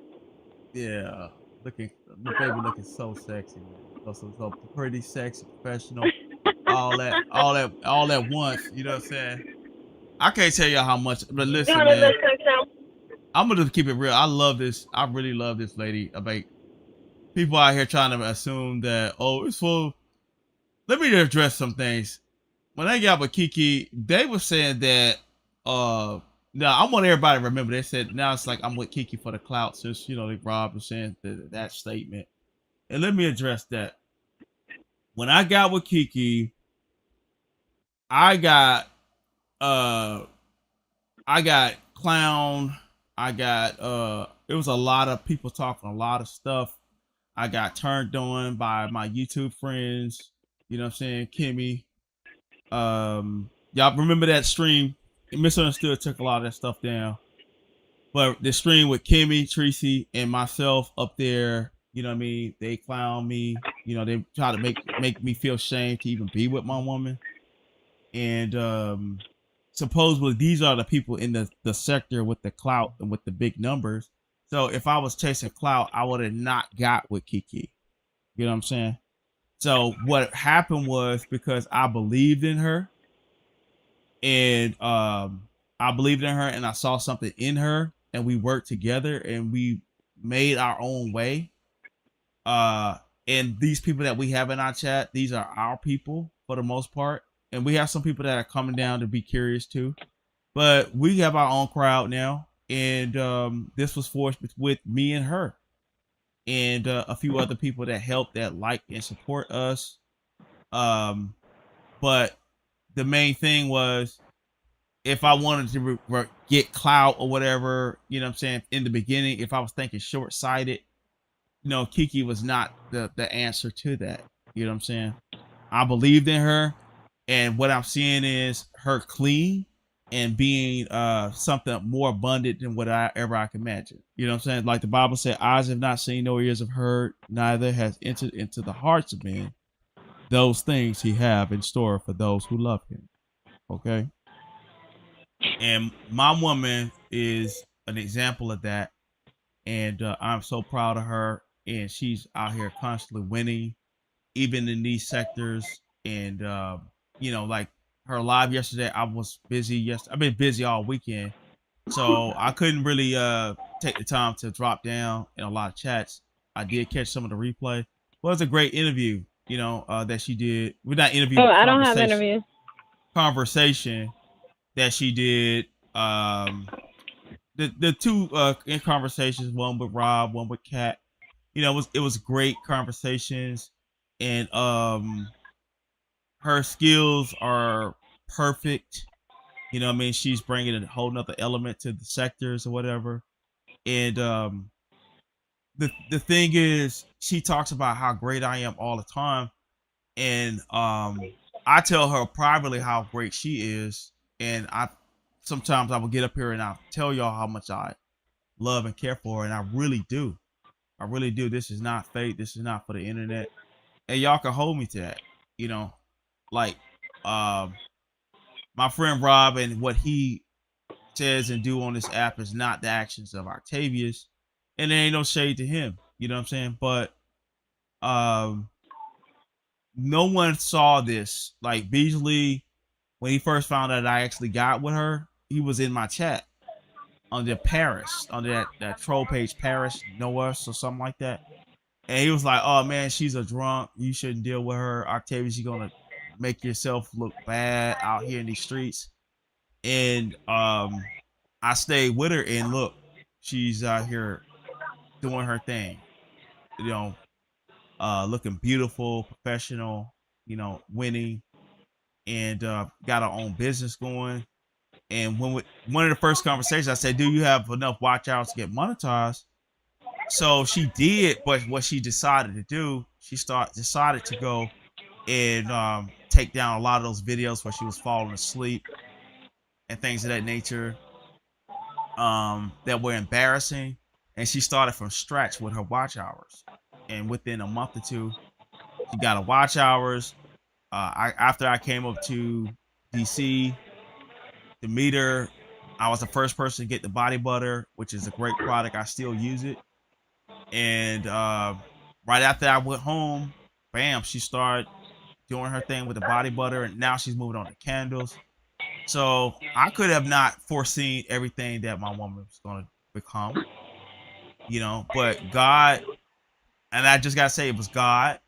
Yeah. The baby looking so sexy, man. So pretty, sexy, professional. all at once, you know what I'm saying? I can't tell y'all how much, but listen, man. I'm gonna keep it real. I love this. I really love this lady. Like people out here trying to assume that it's full. Let me address some things. When I got with Kiki, they were saying that now I want everybody to remember they said now it's like I'm with Kiki for the clout since they Rob was saying that statement. And let me address that. When I got with Kiki, I got clown. I got it was a lot of people talking a lot of stuff. I got turned on by my YouTube friends, you know what I'm saying, Kimmy. Y'all remember that stream? Misunderstood took a lot of that stuff down. But the stream with Kimmy, Tracy, and myself up there, you know what I mean? They clown me. They try to make me feel shame to even be with my woman. And supposedly these are the people in the sector with the clout and with the big numbers. So if I was chasing clout, I would have not got with Kiki. You know what I'm saying? So what happened was because I believed in her, and I believed in her, and I saw something in her, and we worked together, and we made our own way. And these people that we have in our chat, these are our people for the most part, and we have some people that are coming down to be curious too. But we have our own crowd now, and this was forced with me and her, and a few other people that help, that like and support us. But the main thing was, if I wanted to get clout or whatever, you know what I'm saying, in the beginning, if I was thinking short-sighted, Kiki was not the answer to that. You know what I'm saying? I believed in her, and what I'm seeing is her clean and being something more abundant than what I can imagine. You know what I'm saying? Like the Bible said, eyes have not seen, no ears have heard, neither has entered into the hearts of men those things he have in store for those who love him. Okay? And my woman is an example of that. And I'm so proud of her. And she's out here constantly winning, even in these sectors. And, like her live yesterday, I was busy. I've been busy all weekend. So I couldn't really take the time to drop down in a lot of chats. I did catch some of the replay. It was a great interview, that she did. We're not interview. Oh, I don't have interviews. Conversation that she did. The two in conversations, one with Rob, one with Kat. It was great conversations, and her skills are perfect. You know what I mean? She's bringing a whole nother element to the sectors or whatever. And the thing is, she talks about how great I am all the time. And I tell her privately how great she is. And sometimes I will get up here and I'll tell y'all how much I love and care for her. And I really do. I really do. This is not fake. This is not for the internet. And y'all can hold me to that. Like my friend Rob, and what he says and do on this app is not the actions of Octavius. And there ain't no shade to him. You know what I'm saying? But no one saw this. Like Beasley, when he first found out I actually got with her, he was in my chat under Paris, under that troll page, Paris Noah or something like that. And he was like, "Oh man, she's a drunk. You shouldn't deal with her. Octavius, you're gonna make yourself look bad out here in these streets." And I stayed with her, and look, she's out here doing her thing. Looking beautiful, professional, winning, and got her own business going. And one of the first conversations, I said, "Do you have enough watch hours to get monetized?" So she did, but what she decided to do, she decided to go and take down a lot of those videos where she was falling asleep and things of that nature that were embarrassing. And she started from scratch with her watch hours. And within a month or two, she got her watch hours. After I came up to DC to meet her, I was the first person to get the body butter, which is a great product. I still use it. And right after I went home, bam, she started doing her thing with the body butter, and now she's moving on to candles. So I could have not foreseen everything that my woman was going to become, but God, and I just gotta say it was God.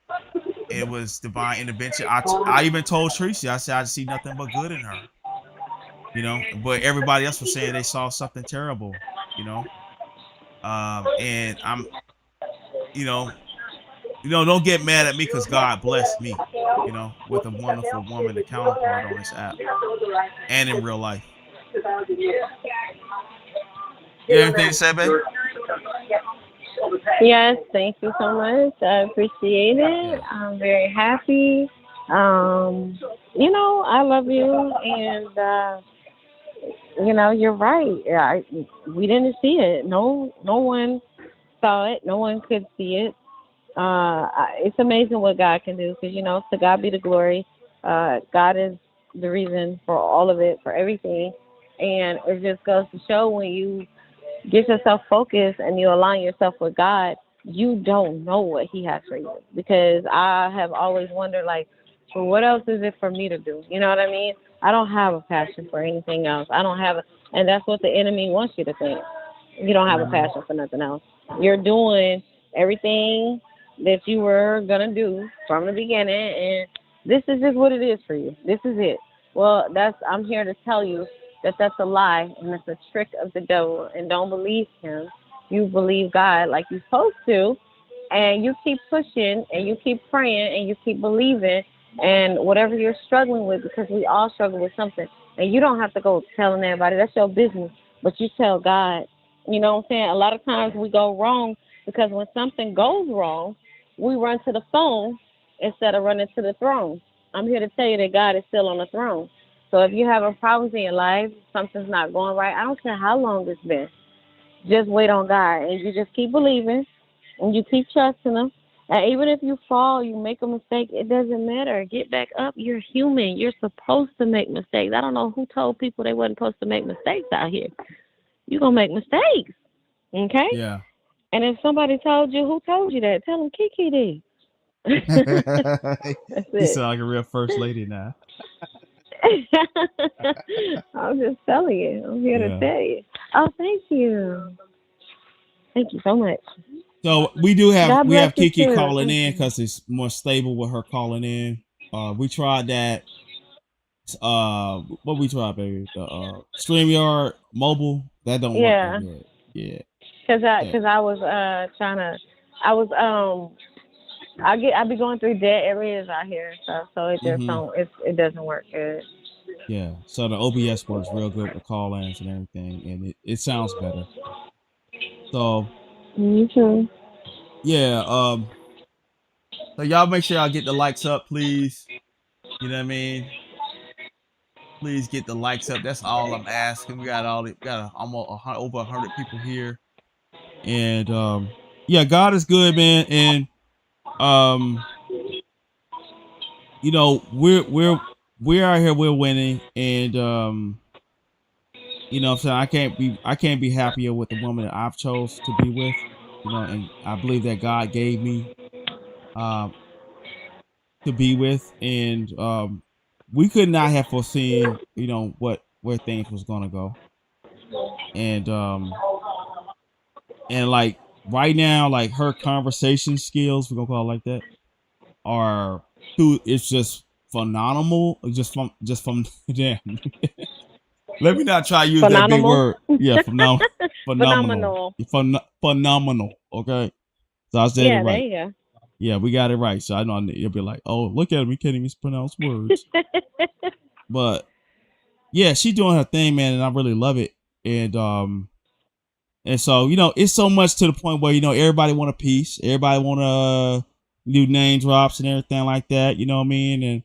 It was divine intervention. I even told Tracy, I said I see nothing but good in her, but everybody else was saying they saw something terrible, and I'm, don't get mad at me because God blessed me, with a wonderful woman, a counterpart on this app and in real life. You have anything to say, babe? Yes, thank you so much. I appreciate it. Yeah. I'm very happy. I love you, and you're right. We didn't see it. No one saw it. No one could see it. It's amazing what God can do because to God be the glory. God is the reason for all of it, for everything, and it just goes to show when you get yourself focused and you align yourself with God, you don't know what He has for you. Because I have always wondered, like, well, what else is it for me to do? You know what I mean? I don't have a passion for anything else. I don't have and that's what the enemy wants you to think. You don't have a passion for nothing else. You're doing everything that you were gonna do from the beginning, and this is just what it is for you. This is it. Well, I'm here to tell you that that's a lie and it's a trick of the devil, and don't believe him. You believe God like you're supposed to, and you keep pushing and you keep praying and you keep believing, and whatever you're struggling with, because we all struggle with something, and you don't have to go telling everybody. That's your business, but you tell God. You know what I'm saying? A lot of times we go wrong because when something goes wrong, we run to the phone instead of running to the throne. I'm here to tell you that God is still on the throne. So if you're having problems in your life, something's not going right, I don't care how long it's been. Just wait on God, and you just keep believing, and you keep trusting Him. And even if you fall, you make a mistake, it doesn't matter. Get back up. You're human. You're supposed to make mistakes. I don't know who told people they wasn't supposed to make mistakes out here. You're going to make mistakes, okay? Yeah. And if somebody told you, who told you that? Tell them Kiki did. That's You it. sound like a real first lady now. I'm just telling you. I'm here to tell you. Oh, thank you. Thank you so much. So we have Kiki too. calling in because it's more stable with her calling in. We tried that. What we tried, baby? The StreamYard mobile that don't work that good. Yeah. Cause I was trying to. I was I be going through dead areas out here and stuff, so it just don't. It doesn't work good. Yeah. So the OBS works real good with the call-ins and everything, and it sounds better. So. Me too. Yeah. So y'all make sure y'all get the likes up, please. You know what I mean? Please get the likes up. That's all I'm asking. We got almost over 100 people here, and yeah, God is good, man. And we're out here, we're winning, and what I'm saying, I can't be happier with the woman that I've chose to be with, and I believe that God gave me to be with, and we could not have foreseen, where things was gonna go, and like right now, like her conversation skills, we're gonna call it like that, are it's just phenomenal, just from damn. Let me not try to use that big word. Yeah, phenomenal. Phenomenal. Okay, so I said it right. There you go. Yeah, we got it right. So I know you'll be like, oh, look at him. He can't even pronounce words. But yeah, she's doing her thing, man, and I really love it. And so, it's so much to the point where, everybody want a piece. Everybody want to do name drops and everything like that. You know what I mean? And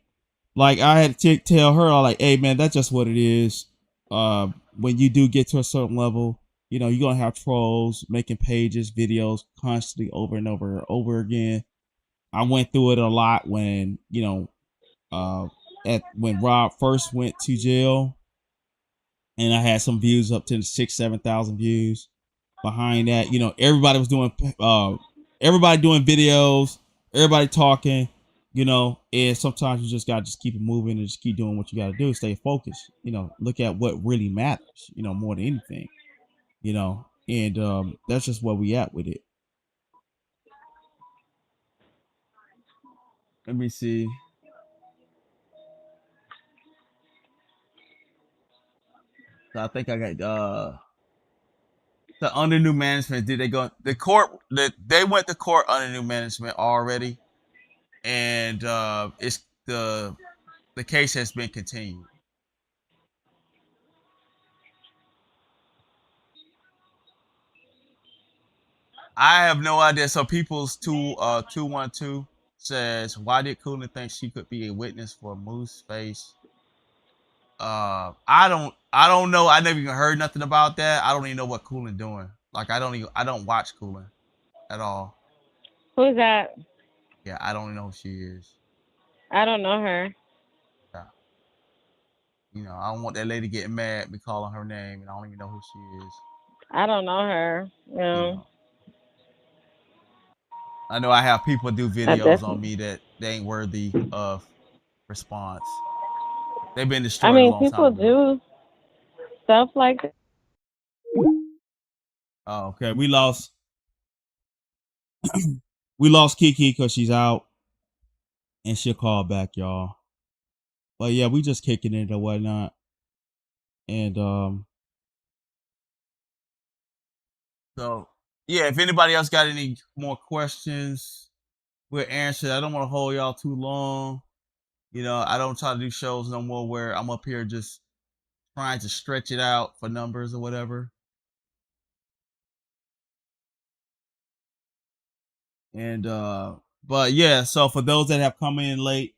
like, I had to tell her, like, hey, man, that's just what it is. When you do get to a certain level, you're going to have trolls making pages, videos constantly over and over and over again. I went through it a lot when, when Rob first went to jail, and I had some views up to 6,000-7,000 views. Behind that, everybody was doing, everybody doing videos, everybody talking, and sometimes you just got to just keep it moving and just keep doing what you got to do. Stay focused, look at what really matters, more than anything, And that's just where we at with it. Let me see. So I think I got the under new management. Did they go the court? They went to court under new management already, and it's the case has been continued. I have no idea. So people's 212 says, why did Coonan think she could be a witness for Moose Face? I don't know. I never even heard nothing about that. I don't even know what Coonan doing. Like I don't watch Coonan at all. Who's that? Yeah, I don't even know who she is. I don't know her. Yeah. You know, I don't want that lady getting mad me calling her name and I don't even know who she is. I don't know her. You know. I know I have people do videos on me that they ain't worthy of response. They've been destroyed a long people time ago. do stuff like that. Oh, okay. We lost Kiki because she's out. And she'll call back, y'all. But yeah, we just kicking it or whatnot. And so yeah, if anybody else got any more questions, we'll answer. I don't want to hold y'all too long. You know, I don't try to do shows no more where I'm up here just trying to stretch it out for numbers or whatever. And but yeah, so for those that have come in late,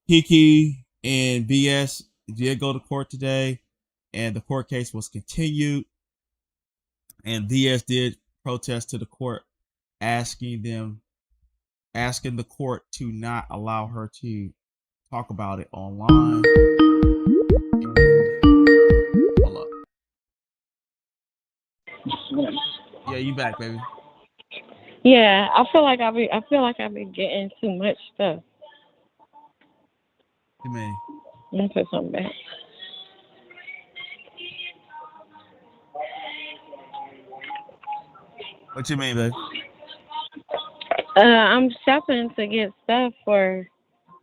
Kiki and BS did go to court today, and the court case was continued. And BS did protest to the court, asking the court to not allow her to talk about it online. Hold up. Yeah, you back, baby. Yeah, I feel like I've been getting too much stuff. What you mean? Let me put something back. What you mean, babe? I'm shopping to get stuff for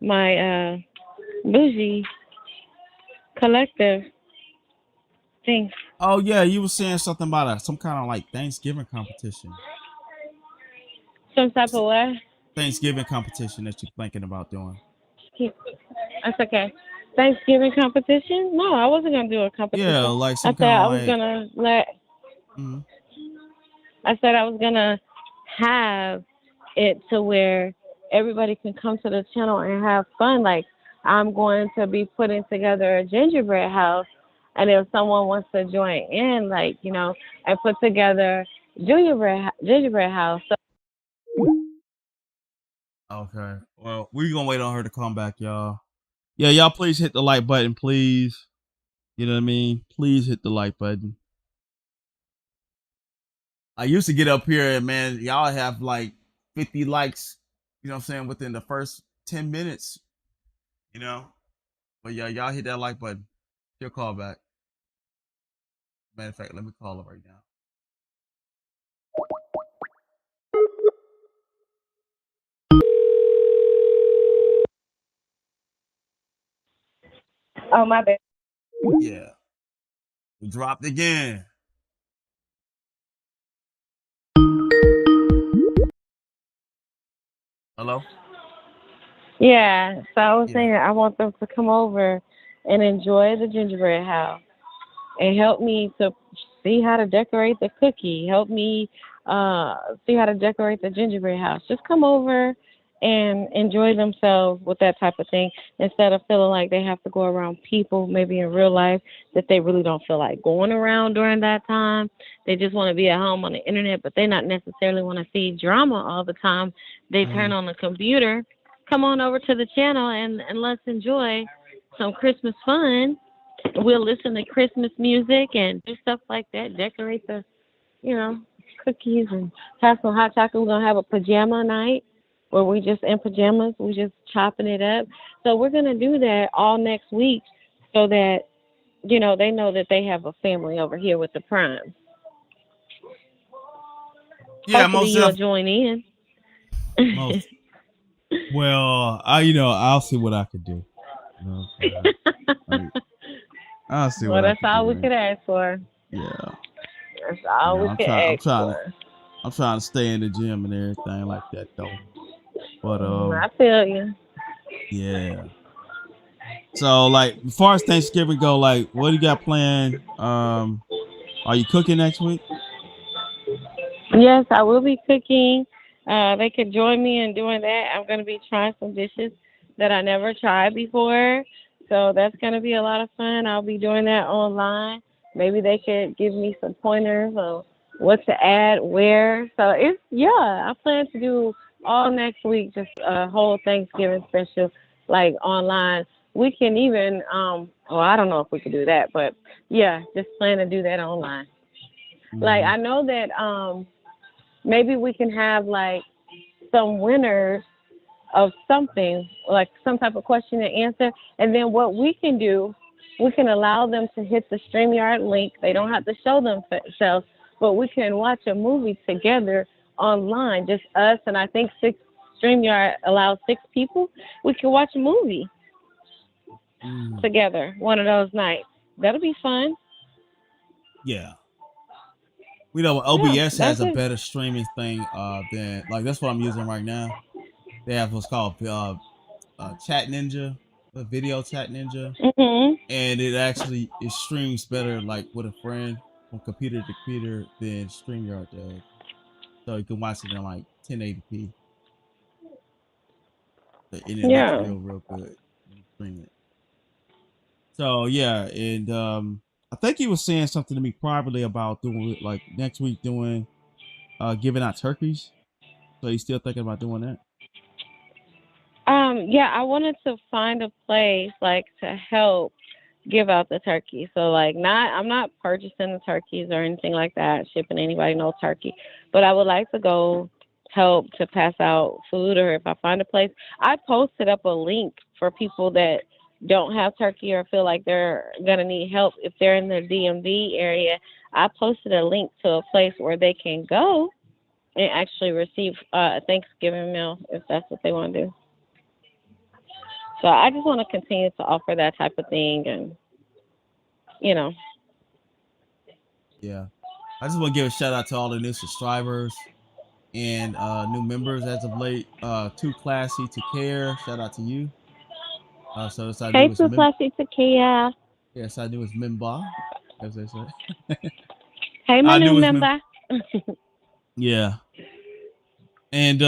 my Bougie collective thing. Oh yeah, you were saying something about some kind of like Thanksgiving competition. Some type of what? Thanksgiving competition that you're thinking about doing. That's okay. Thanksgiving competition? No, I wasn't gonna do a competition. Yeah, like some I said kind I of was like. gonna let. Mm-hmm. I said I was gonna have it to where everybody can come to the channel and have fun. Like I'm going to be putting together a gingerbread house, and if someone wants to join in, like and put together gingerbread house. So Okay. Well, we're gonna wait on her to come back, y'all. Yeah, y'all please hit the like button, please. You know what I mean? Please hit the like button. I used to get up here and man, y'all have like 50 likes, you know what I'm saying, within the first 10 minutes. You know? But yeah, y'all hit that like button. She'll call back. Matter of fact, let me call her right now. oh my bad. Yeah. We dropped again. Hello? Yeah, so I was Yeah. saying I want them to come over and enjoy the gingerbread house and help me to see how to decorate the cookie. Help me see how to decorate the gingerbread house. Just come over and enjoy themselves with that type of thing instead of feeling like they have to go around people maybe in real life that they really don't feel like going around during that time. They just want to be at home on the internet, but they not necessarily want to see drama all the time. They turn on the computer. Come on over to the channel and let's enjoy some Christmas fun. We'll listen to Christmas music and do stuff like that. Decorate the, cookies and have some hot chocolate. We're gonna have a pajama night where we just in pajamas. We just chopping it up. So we're gonna do that all next week so that you know, they know that they have a family over here with the Prime. Yeah, Hopefully you'll join in. most. Well, I'll see what I could do. You know what I'm saying? Like, I'll see Well, what I that's can all do, we man. could ask for. Yeah. That's all we could ask for. I'm trying to stay in the gym and everything like that though. But I feel you. yeah. So like as far as Thanksgiving go, like what do you got planned? Are you cooking next week? Yes, I will be cooking. They can join me in doing that. I'm going to be trying some dishes that I never tried before. So that's going to be a lot of fun. I'll be doing that online. Maybe they could give me some pointers on what to add where. So I plan to do all next week, just a whole Thanksgiving special, like online. We can even, well, I don't know if we could do that, but yeah, just plan to do that online. Like, I know that, maybe we can have like some winners of something, like some type of question and answer. And then what we can do, we can allow them to hit the StreamYard link. They don't have to show themselves, but we can watch a movie together online, just us. And I think StreamYard allows 6 people. We can watch a movie together one of those nights. That'll be fun. Yeah. We know OBS has a better streaming thing than like that's what I'm using right now. They have what's called Chat Ninja, a video Chat Ninja, and it streams better like with a friend from computer to computer than StreamYard does. So you can watch it in like 1080p. And it looks real good when you stream it. So yeah, and I think he was saying something to me privately about doing like next week doing giving out turkeys. So he's still thinking about doing that? Yeah, I wanted to find a place like to help give out the turkey. So like I'm not purchasing the turkeys or anything like that, shipping anybody no turkey. But I would like to go help to pass out food, or if I find a place. I posted up a link for people that don't have turkey or feel like they're gonna need help if they're in the DMV area. I posted a link to a place where they can go and actually receive a Thanksgiving meal if that's what they want to do. So I just want to continue to offer that type of thing, and you know. Yeah. I just want to give a shout out to all the new subscribers and new members as of late. Too Classy to Care. Shout out to you. So it's our Hey, newest Too Classy to Care. Yes, our newest member, as they say. Hey, my new member. Yeah. And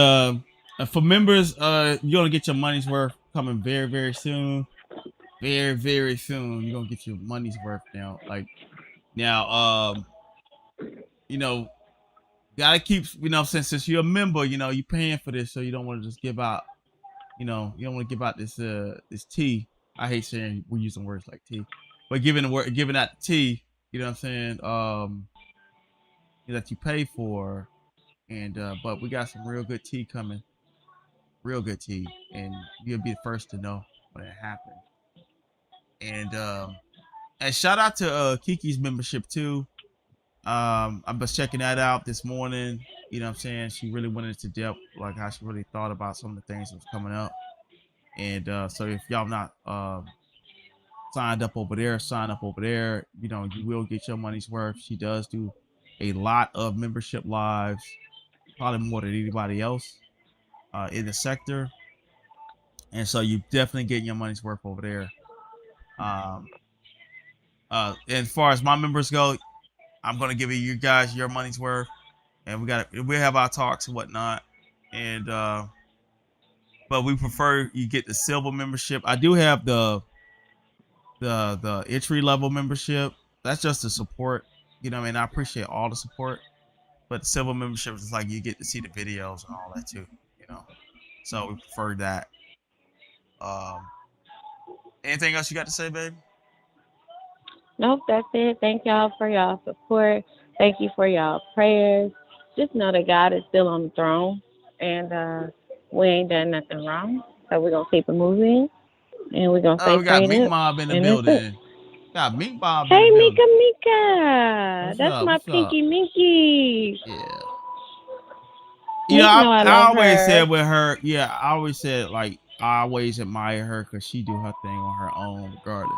for members, you're gonna get your money's worth coming very, very soon. Very, very soon. You're gonna get your money's worth now. Like now, you know, gotta keep, you know what I'm saying, since you're a member, you know, you're paying for this, so you don't want to just give out, you know, you don't want to give out this tea. I hate saying we're using words like tea, but giving out the tea, you know what I'm saying, that you pay for. And but we got some real good tea coming. Real good tea. And you'll be the first to know when it happens. And shout out to Kiki's membership too. I was checking that out this morning. You know what I'm saying? She really went into depth, like how she really thought about some of the things that was coming up. And so if y'all not signed up over there, sign up over there. You know, you will get your money's worth. She does do a lot of membership lives, probably more than anybody else in the sector. And so you definitely getting your money's worth over there. And as far as my members go, I'm gonna give you guys your money's worth, and we have our talks and whatnot. And but we prefer you get the silver membership. I do have the entry level membership. That's just the support. You know what I mean? I appreciate all the support, but the silver membership is like you get to see the videos and all that too. You know, so we prefer that. Anything else you got to say, babe? Nope, that's it. Thank y'all for y'all support. Thank you for y'all prayers. Just know that God is still on the throne, and we ain't done nothing wrong. So we're gonna keep it moving, and we're gonna stay We got prayed Meat up. Mob in the And that's it. building. Got Mink Bob in Hey, the Mika building. Mika. What's That's up? my What's up? Pinky Minky. Yeah. You know I I love always her. said with her, I always said like I always admire her because she do her thing on her own, regardless.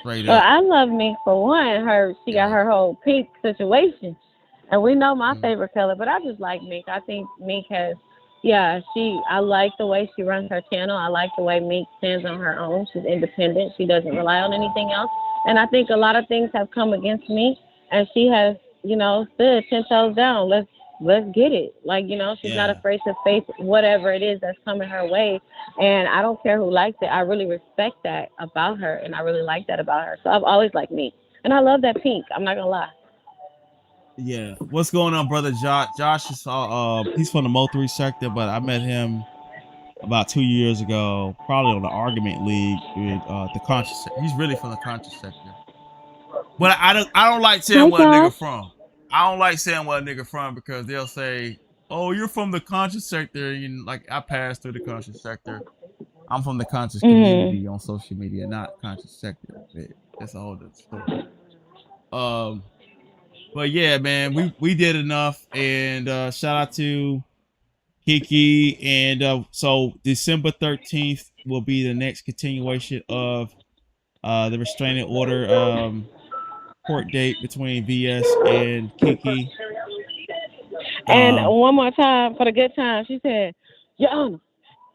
Straight Well, up. I love Mink for one. She got her whole pink situation. And we know my favorite color, but I just like Mink. I think Mink has, I like the way she runs her channel. I like the way Mink stands on her own. She's independent. She doesn't rely on anything else. And I think a lot of things have come against Mink, and she has, stood 10 toes down. Let's get it. Like, she's not afraid to face whatever it is that's coming her way. And I don't care who likes it. I really respect that about her, and I really like that about her. So I've always liked Mink. And I love that pink. I'm not going to lie. Yeah. What's going on, brother Josh? Josh is he's from the Mo3 sector, but I met him about 2 years ago, probably on the argument league with the conscious sector. He's really from the conscious sector. But I don't like saying where a nigga from. I don't like saying where a nigga from because they'll say, "Oh, you're from the conscious sector." Like I passed through the conscious sector. I'm from the conscious community on social media, not conscious sector. That's a whole different story. But yeah, man, we did enough, and shout out to Kiki, and so December 13th will be the next continuation of the restraining order court date between VS and Kiki. And one more time for the good time, she said, "Your Honor,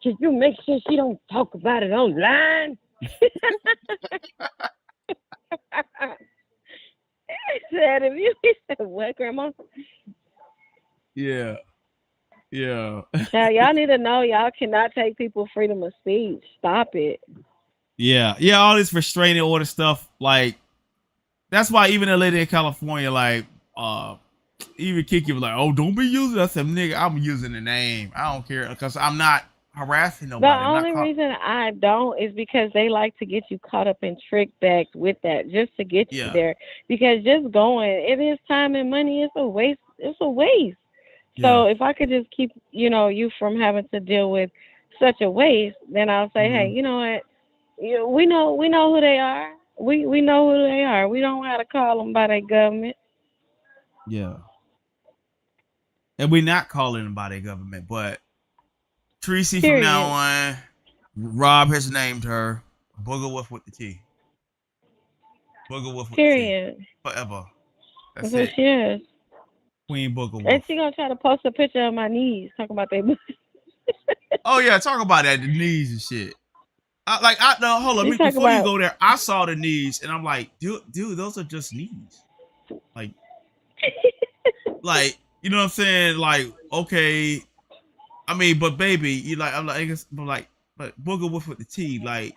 can you make sure she don't talk about it online?" He said, "What, Grandma?" Yeah. Now, y'all need to know y'all cannot take people's freedom of speech. Stop it. Yeah. All this restraining order stuff, like that's why even a lady in California, like even Kiki was like, "Oh, don't be using." I said, "Nigga, I'm using the name. I don't care because I'm not harassing nobody." The only reason I don't is because they like to get you caught up in trick bags with that, just to get you there. Because just going, it is time and money. It's a waste. It's a waste. So if I could just keep, you from having to deal with such a waste, then I'll say, hey, you know what? We know who they are. We know who they are. We don't have to call them by their government. Yeah. And we're not calling them by their government, but Tracy from now on, Rob has named her Booger Wolf with the T. Booger Wolf with the T. Forever. That's what she is. Queen Booger Wolf. And she gonna try to post a picture of my knees talking about their Oh yeah, talk about that, the knees and shit. Hold on, before you go there, I saw the knees and I'm like, dude, those are just knees. Like, you know what I'm saying? Like, okay, I mean, but baby, but Booger Wolf with the T, like,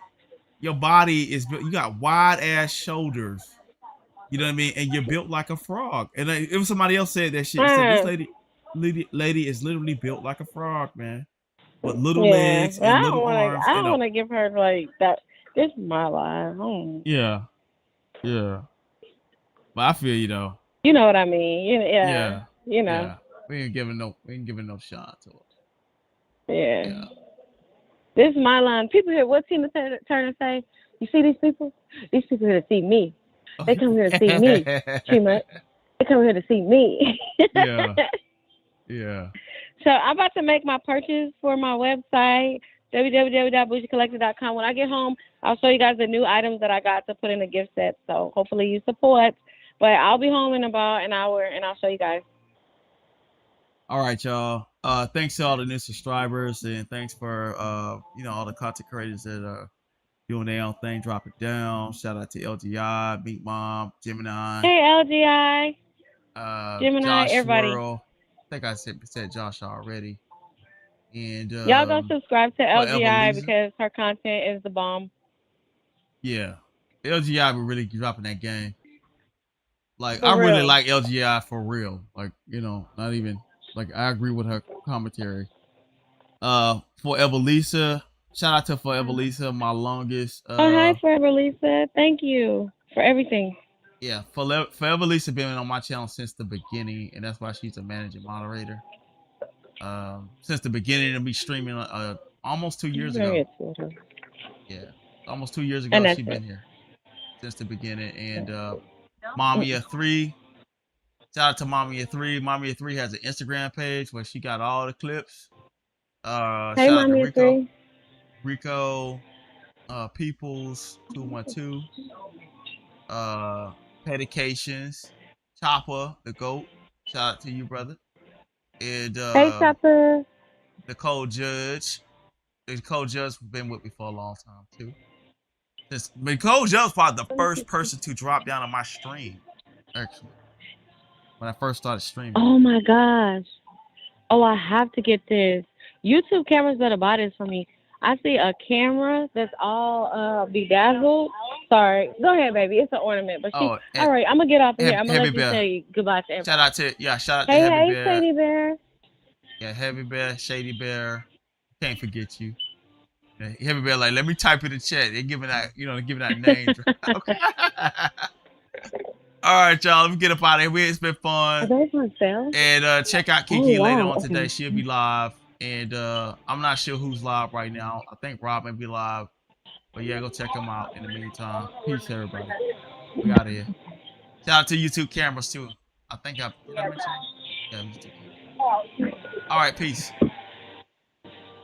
your body is built, you got wide ass shoulders. You know what I mean? And you're built like a frog. And it was somebody else said that shit. Said this lady is literally built like a frog, man. With little legs and little arms. I don't want to give her like that. This is my life. Yeah. But I feel you though. You know what I mean? Yeah. You know. Yeah. We ain't giving no shot to her. Yeah. This is my line. People here, what Tina Turner say? You see these people? These people here to see me. They come here to see me. They come here to see me. Yeah. So I'm about to make my purchase for my website, www.bougiecollector.com. When I get home, I'll show you guys the new items that I got to put in the gift set. So hopefully you support. But I'll be home in about an hour, and I'll show you guys. All right, y'all. Thanks to all the new subscribers, and thanks for all the content creators that are doing their own thing. Drop it down. Shout out to LGI, Meat Mom, Gemini. Hey, LGI. Gemini, Josh everybody. Swirl. I think I said Josh already. And y'all go subscribe to LGI because her content is the bomb. Yeah, LGI be really dropping that game. Like I really like LGI for real. Like not even like I agree with her commentary. Forever Lisa. Shout out to Forever Lisa, my longest. Hi, Forever Lisa. Thank you for everything. Yeah, Forever Lisa been on my channel since the beginning, and that's why she's a managing moderator. Since the beginning of me streaming, almost 2 years ago. Yeah, almost 2 years ago she's been here. since the beginning. And Mommy 3. Shout out to Mommy 3. Mommy 3 has an Instagram page where she got all the clips. Hey, Shout out to Mommy Rico. 3. Rico Peoples 212. Medications. Chopper, the GOAT. Shout out to you, brother. And Hey, Chopper. Nicole Judge. Nicole Judge been with me for a long time too. Nicole Judge was probably the first person to drop down on my stream, actually. When I first started streaming. Oh my gosh. Oh, I have to get this. YouTube cameras better buy this for me. I see a camera that's all bedazzled. Sorry. Go ahead, baby. It's an ornament. But all right, I'm gonna get off of here. I'm gonna let you say goodbye to everybody. Shout out to Hey, Heavy Bear. Shady Bear. Yeah, Heavy Bear, Shady Bear. Can't forget you. Yeah, Heavy Bear, like, let me type in the chat. They're giving that, giving that name. Okay. All right, y'all. Let me get up out of here. It's been fun. Are those myself? And check out Kiki later on Okay. today. She'll be live. And I'm not sure who's live right now. I think Rob may be live. But yeah, go check him out in the meantime. Peace, everybody. We out of here. Shout out to YouTube cameras too. I think did I mention? Yeah, YouTube cameras. All right, peace.